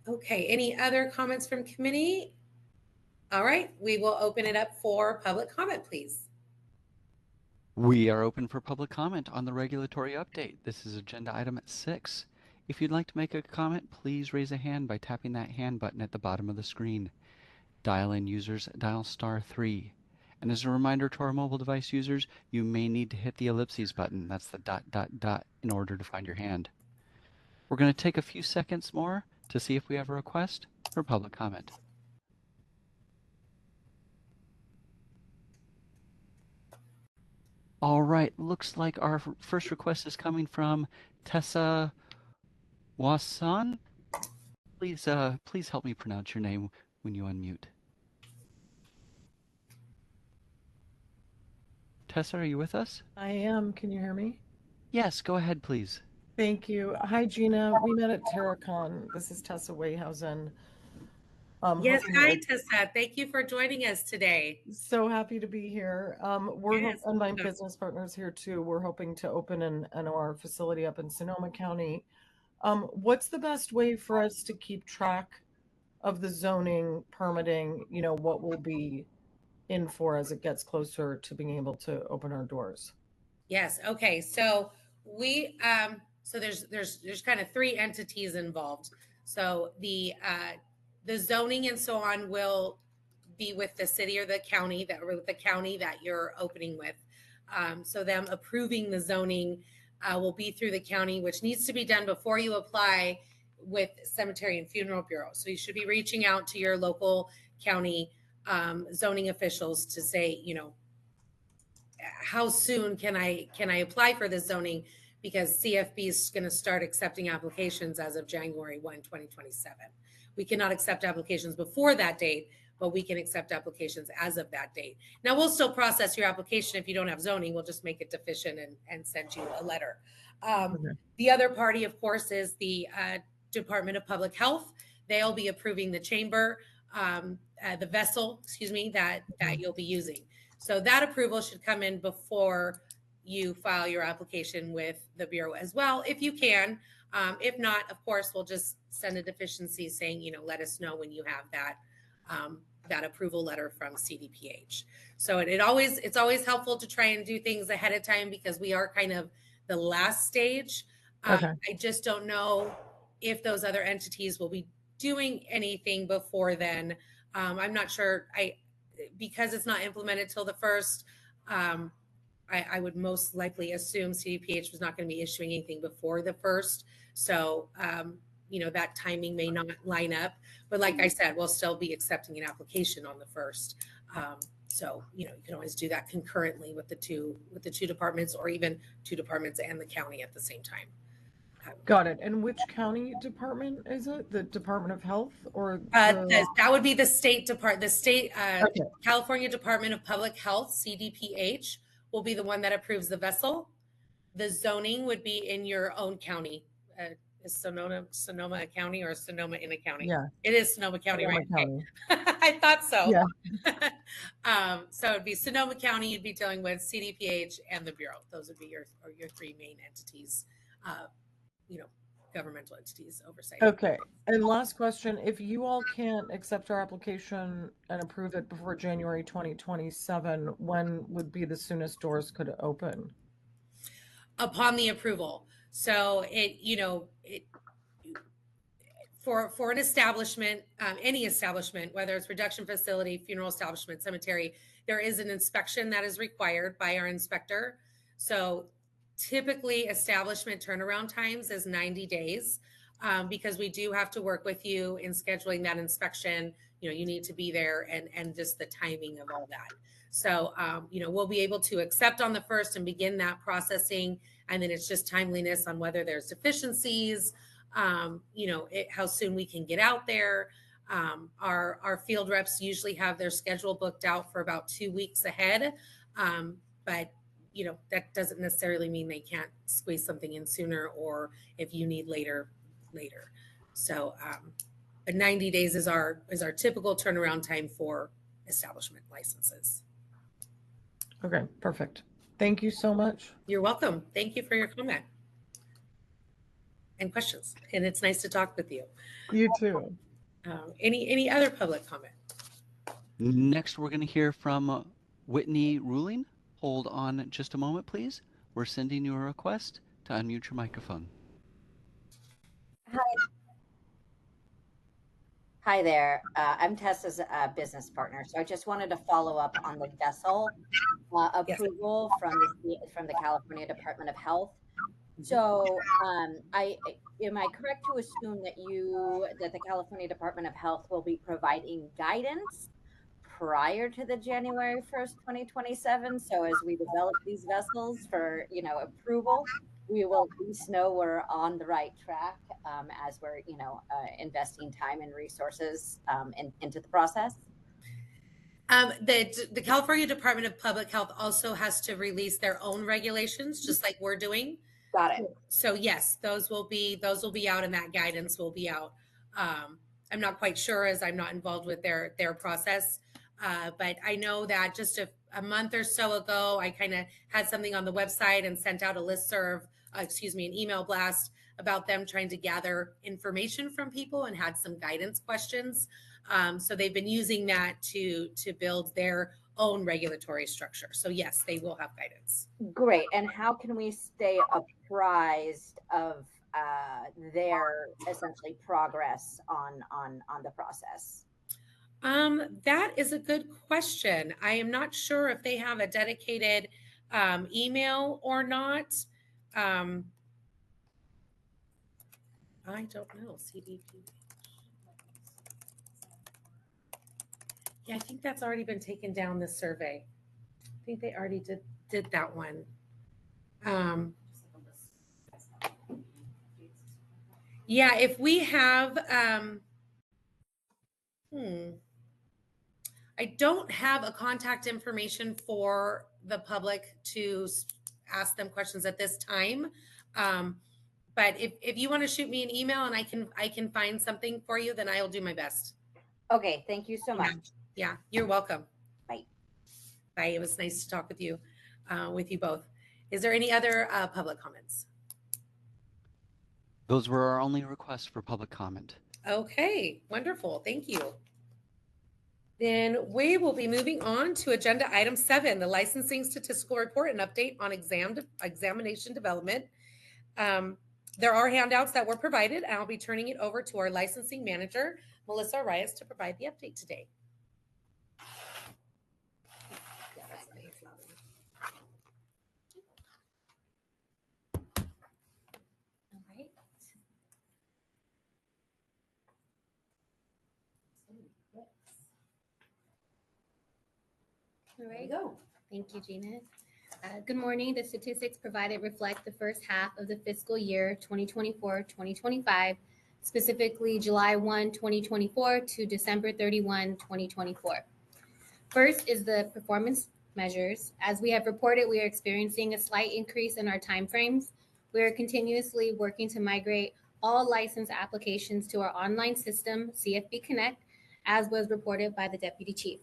Okay, any other comments from committee? All right, we will open it up for public comment, please. We are open for public comment on the regulatory update. This is agenda item 6. If you'd like to make a comment, please raise a hand by tapping that hand button at the bottom of the screen. Dial-in users dial *3. And as a reminder to our mobile device users, you may need to hit the ellipses button, that's the ... in order to find your hand. We're going to take a few seconds more to see if we have a request for public comment. All right, looks like our first request is coming from Tessa Wasan. Please help me pronounce your name when you unmute. Tessa, are you with us? I am. Can you hear me? Yes, go ahead, please. Thank you. Hi, Gina. We met at TerraCon. This is Tessa Wayhausen. Yes, hi, Tessa. Thank you for joining us today. So happy to be here. We're Yes, and my welcome. business partners here too. We're hoping to open an OR facility up in Sonoma County. What's the best way for us to keep track of the zoning, permitting, what we'll be in for as it gets closer to being able to open our doors? Yes. Okay. So we so there's kind of 3 entities involved. So the zoning and so on will be with the city or the county that you're opening with. So them approving the zoning will be through the county, which needs to be done before you apply with Cemetery and Funeral Bureau. So you should be reaching out to your local county zoning officials to say, how soon can I apply for this zoning? Because CFB is going to start accepting applications as of January 1, 2027. We cannot accept applications before that date, but we can accept applications as of that date. Now, we'll still process your application if you don't have zoning. We'll just make it deficient and send you a letter. The other party, of course, is the Department of Public Health. They'll be approving the chamber, the vessel, that you'll be using. So that approval should come in before you file your application with the Bureau as well, if you can. If not, of course, we'll just send a deficiency saying, let us know when you have that approval letter from CDPH. So it's always helpful to try and do things ahead of time because we are kind of the last stage. Okay. I just don't know if those other entities will be doing anything before then. I'm not sure. Because it's not implemented till the 1st, I would most likely assume CDPH was not going to be issuing anything before the 1st. So, that timing may not line up. But like I said, we'll still be accepting an application on the 1st. So, you can always do that concurrently with the two departments, or even 2 departments and the county at the same time. Got it. And which county department is it? The Department of Health or that would be the state Okay. California Department of Public Health, CDPH, will be the one that approves the vessel. The zoning would be in your own county. Is Sonoma a county or Sonoma in a county? Yeah. It is Sonoma County, Sonoma right? County. Okay. I thought so. Yeah. So it'd be Sonoma County. You'd be dealing with CDPH and the Bureau. Those would be your 3 main entities. Governmental entities oversight. Okay. And last question, if you all can't accept our application and approve it before January 2027, when would be the soonest doors could open? Upon the approval. So for an establishment, any establishment, whether it's production facility, funeral establishment, cemetery, there is an inspection that is required by our inspector. So typically establishment turnaround times is 90 days because we do have to work with you in scheduling that inspection. You need to be there and just the timing of all that. So, we'll be able to accept on the 1st and begin that processing. And then it's just timeliness on whether there's deficiencies, how soon we can get out there. Our field reps usually have their schedule booked out for about 2 weeks ahead. But that doesn't necessarily mean they can't squeeze something in sooner, or if you need later. So, but 90 days is our typical turnaround time for establishment licenses. Okay, perfect. Thank you so much. You're welcome. Thank you for your comment. and questions. And it's nice to talk with you. You too. Any other public comment? Next, we're going to hear from Whitney Ruling. Hold on just a moment, please. We're sending you a request to unmute your microphone. Hi there. I'm Tessa's business partner. So I just wanted to follow up on the vessel approval from the California Department of Health. So am I correct to assume that the California Department of Health will be providing guidance prior to the January 1st, 2027? So as we develop these vessels for, approval, we will at least know we're on the right track as we're, investing time and resources into the process. The California Department of Public Health also has to release their own regulations, just like we're doing. Got it. So yes, those will be out, and that guidance will be out. I'm not quite sure, as I'm not involved with their process, but I know that just a month or so ago, I kind of had something on the website and sent out a listserv, an email blast about them trying to gather information from people and had some guidance questions. So they've been using that to build their own regulatory structure. So yes, they will have guidance. Great. And how can we stay apprised of their essentially progress on the process? That is a good question. I am not sure if they have a dedicated email or not. I don't know. CDP. Yeah, I think that's already been taken down, this survey. I think they already did that one. Yeah, if we have, I don't have a contact information for the public to ask them questions at this time. But if you want to shoot me an email and I can find something for you, then I'll do my best. Okay, thank you so much. Yeah, you're welcome. Bye. Bye. It was nice to talk with you both. Is there any other public comments? Those were our only requests for public comment. Okay, wonderful. Thank you. Then we will be moving on to agenda item 7, the licensing statistical report and update on examination development. There are handouts that were provided, and I'll be turning it over to our licensing manager, Melissa Arias, to provide the update today. All right, go. Thank you, Gina. Good morning. The statistics provided reflect the first half of the fiscal year 2024-2025, specifically July 1, 2024 to December 31, 2024. First is the performance measures. As we have reported, we are experiencing a slight increase in our timeframes. We are continuously working to migrate all license applications to our online system, CFB Connect, as was reported by the Deputy Chief.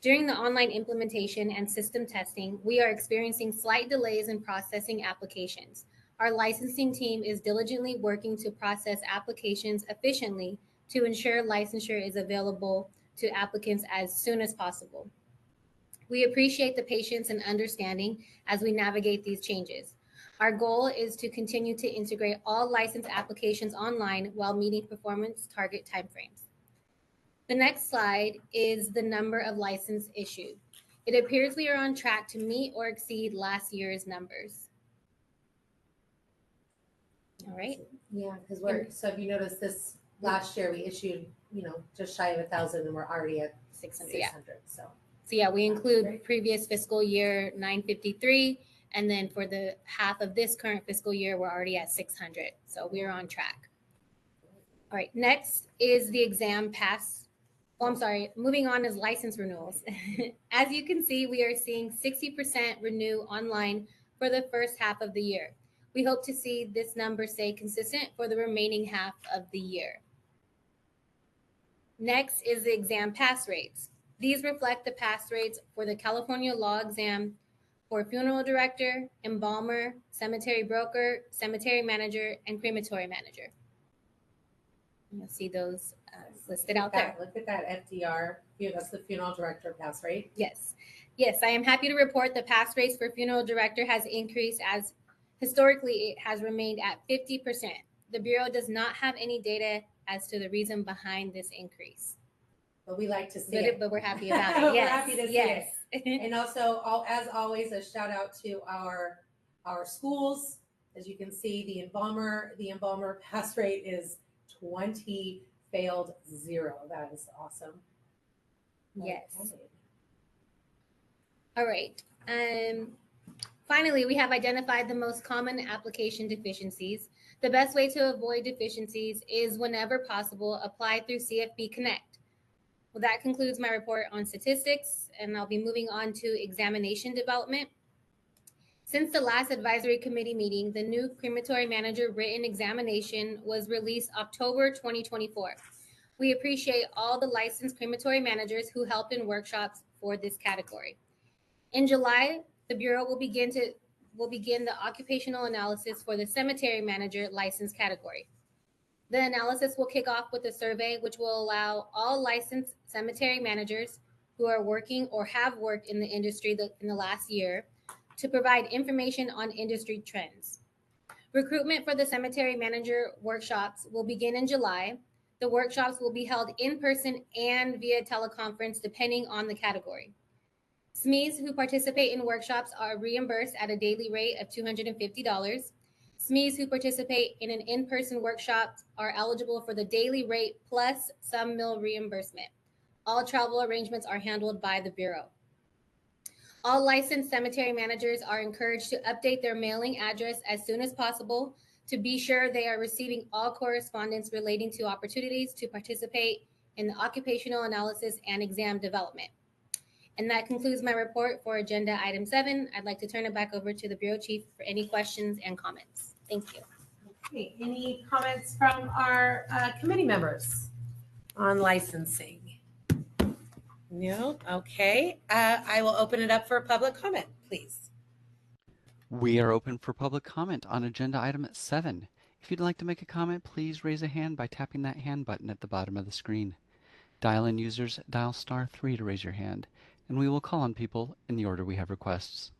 During the online implementation and system testing, we are experiencing slight delays in processing applications. Our licensing team is diligently working to process applications efficiently to ensure licensure is available to applicants as soon as possible. We appreciate the patience and understanding as we navigate these changes. Our goal is to continue to integrate all license applications online while meeting performance target timeframes. The next slide is the number of licenses issued. It appears we are on track to meet or exceed last year's numbers. All right. Yeah, because so if you notice this last year we issued, just shy of 1,000 and we're already at 600. Yeah. So yeah, we include previous fiscal year 953, and then for the half of this current fiscal year, we're already at 600. So we're on track. All right, next is the exam pass. Oh, I'm sorry, moving on is license renewals. As you can see, we are seeing 60% renew online for the first half of the year. We hope to see this number stay consistent for the remaining half of the year. Next is the exam pass rates. These reflect the pass rates for the California law exam for funeral director, embalmer, cemetery broker, cemetery manager, and crematory manager. You'll see those listed out there. Look at that FDR. That's the funeral director pass rate. Yes. Yes, I am happy to report the pass rates for funeral director has increased, as historically it has remained at 50%. The Bureau does not have any data as to the reason behind this increase. But we like to see it. But we're happy about it. Yes. We're happy to see it. And also, as always, a shout out to our schools. As you can see, the embalmer pass rate is 20 failed 0. That is awesome. Yes. Okay. All right. Finally, we have identified the most common application deficiencies. The best way to avoid deficiencies is, whenever possible, apply through CFB Connect. Well, that concludes my report on statistics, and I'll be moving on to examination development. Since the last advisory committee meeting, the new crematory manager written examination was released October 2024. We appreciate all the licensed crematory managers who helped in workshops for this category. In July, the Bureau will begin the occupational analysis for the cemetery manager license category. The analysis will kick off with a survey which will allow all licensed cemetery managers who are working or have worked in the industry in the last year to provide information on industry trends. Recruitment for the cemetery manager workshops will begin in July. The workshops will be held in person and via teleconference, depending on the category. SMEs who participate in workshops are reimbursed at a daily rate of $250. SMEs who participate in an in-person workshop are eligible for the daily rate plus some meal reimbursement. All travel arrangements are handled by the Bureau. All licensed cemetery managers are encouraged to update their mailing address as soon as possible to be sure they are receiving all correspondence relating to opportunities to participate in the occupational analysis and exam development. And that concludes my report for agenda item 7. I'd like to turn it back over to the Bureau Chief for any questions and comments. Thank you. Okay, any comments from our committee members on licensing? No? Okay. I will open it up for public comment, please. We are open for public comment on agenda item 7. If you'd like to make a comment, please raise a hand by tapping that hand button at the bottom of the screen. Dial-in users dial *3 to raise your hand, and we will call on people in the order we have requests.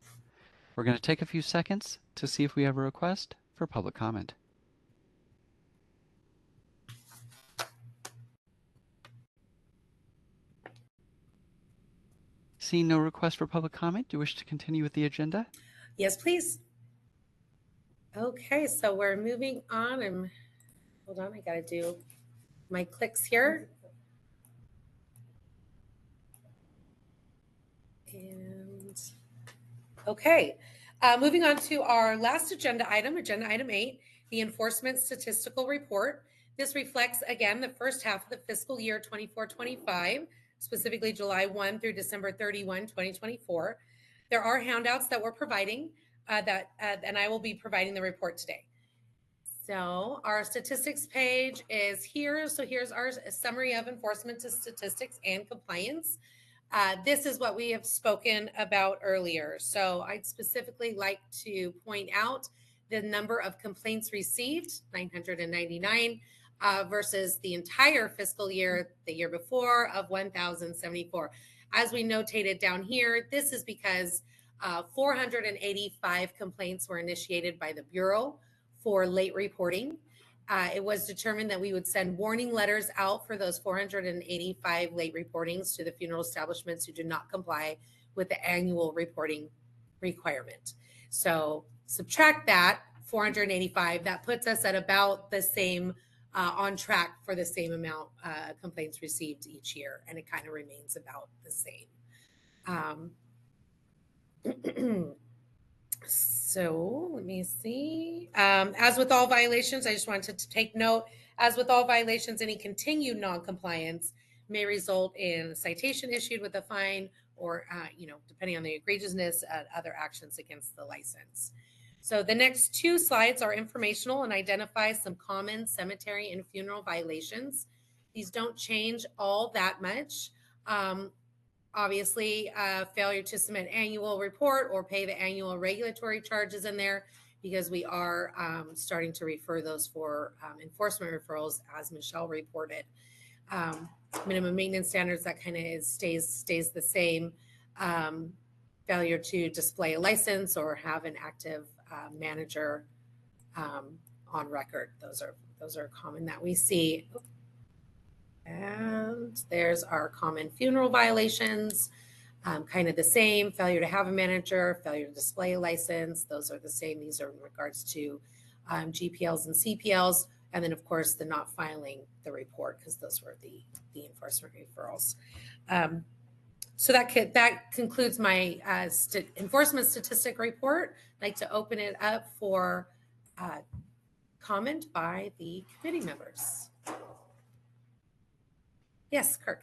We're going to take a few seconds to see if we have a request for public comment. Seeing no request for public comment, do you wish to continue with the agenda? Yes, please. Okay, so we're moving on. Hold on, I got to do my clicks here. And okay, moving on to our last agenda item 8, the Enforcement Statistical Report. This reflects, again, the first half of the fiscal year 24-25, specifically July 1 through December 31, 2024. There are handouts that we're providing and I will be providing the report today. So our statistics page is here. So here's our summary of enforcement statistics and compliance. This is what we have spoken about earlier. So I'd specifically like to point out the number of complaints received, 999, versus the entire fiscal year, the year before, of 1,074. As we notated down here, this is because 485 complaints were initiated by the Bureau for late reporting. It was determined that we would send warning letters out for those 485 late reportings to the funeral establishments who do not comply with the annual reporting requirement. So subtract that 485, that puts us at about the same, on track for the same amount complaints received each year, and it kind of remains about the same. So let me see. As with all violations, I just wanted to take note, as with all violations, any continued non-compliance may result in a citation issued with a fine or, depending on the egregiousness, other actions against the license. So the next 2 slides are informational and identify some common cemetery and funeral violations. These don't change all that much. obviously, failure to submit annual report or pay the annual regulatory charges in there, because we are starting to refer those for enforcement referrals, as Michelle reported. Minimum maintenance standards, that kind of stays the same. Failure to display a license or have an active manager on record. Those are common that we see. And there's our common funeral violations, kind of the same. Failure to have a manager, failure to display a license. Those are the same. These are in regards to GPLs and CPLs. And then, of course, the not filing the report, because those were the enforcement referrals. So that concludes my enforcement statistic report. I'd like to open it up for comment by the committee members. Yes, Kirk.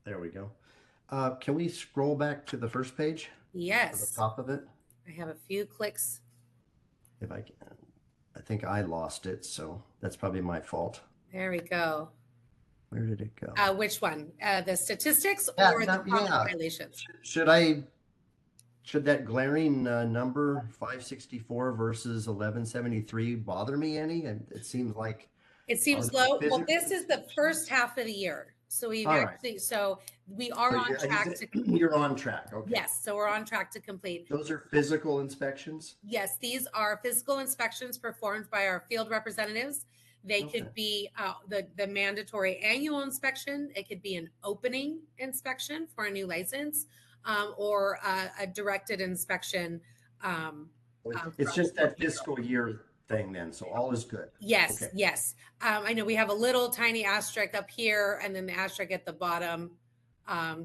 There we go. Can we scroll back to the first page? Yes. To the top of it? I have a few clicks. If I can. I think I lost it, so that's probably my fault. There we go. Where did it go? Which one? The statistics Yeah, or the that- common yeah. violations? Should that glaring number 564 versus 1173 bother me any? And it seems like It seems Are low. they Well, this is the first half of the year. So we've All right. actually, so we are on track to, you're on track. Okay. yes, so we're on track to complete. Those are physical inspections. Yes, these are physical inspections performed by our field representatives. They Okay. could be the mandatory annual inspection. It could be an opening inspection for a new license, or a directed inspection. It's just that fiscal year thing then, so all is good. Yes, Okay. yes. I know we have a little tiny asterisk up here, and then the asterisk at the bottom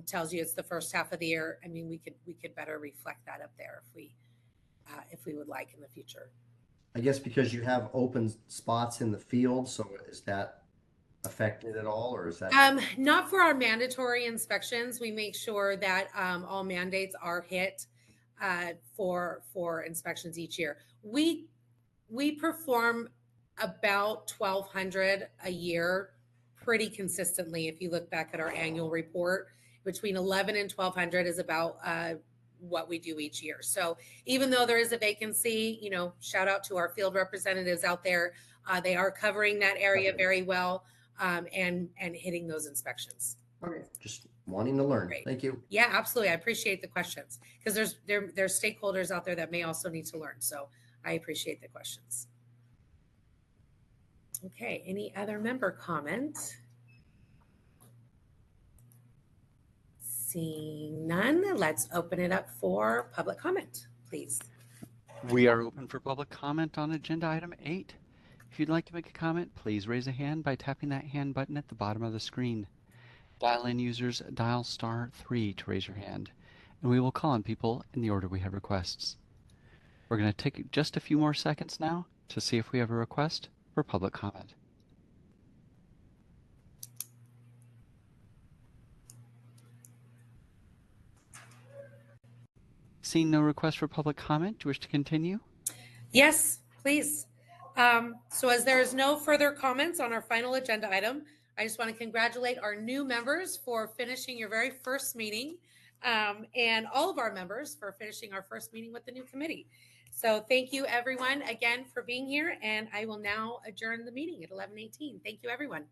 tells you it's the first half of the year. I mean, we could better reflect that up there if we would like in the future. I guess because you have open spots in the field, so is that affected at all, or is that? Not for our mandatory inspections. We make sure that all mandates are hit for inspections each year. We perform about 1,200 a year pretty consistently. If you look back at our annual report, between 11 and 1,200 is about what we do each year. So even though there is a vacancy, shout out to our field representatives out there. They are covering that area very well, and hitting those inspections. Okay, just wanting to learn. Great. Thank you. Yeah, absolutely. I appreciate the questions, because there's stakeholders out there that may also need to learn. So I appreciate the questions. Okay, any other member comment? Seeing none, let's open it up for public comment, please. We are open for public comment on agenda item 8. If you'd like to make a comment, please raise a hand by tapping that hand button at the bottom of the screen. Dial-in users dial *3 to raise your hand, and we will call on people in the order we have requests. We're going to take just a few more seconds now to see if we have a request for public comment. Seeing no request for public comment, do you wish to continue? Yes, please. So as there is no further comments on our final agenda item, I just want to congratulate our new members for finishing your very first meeting, and all of our members for finishing our first meeting with the new committee. So thank you everyone again for being here, and I will now adjourn the meeting at 11:18. Thank you everyone.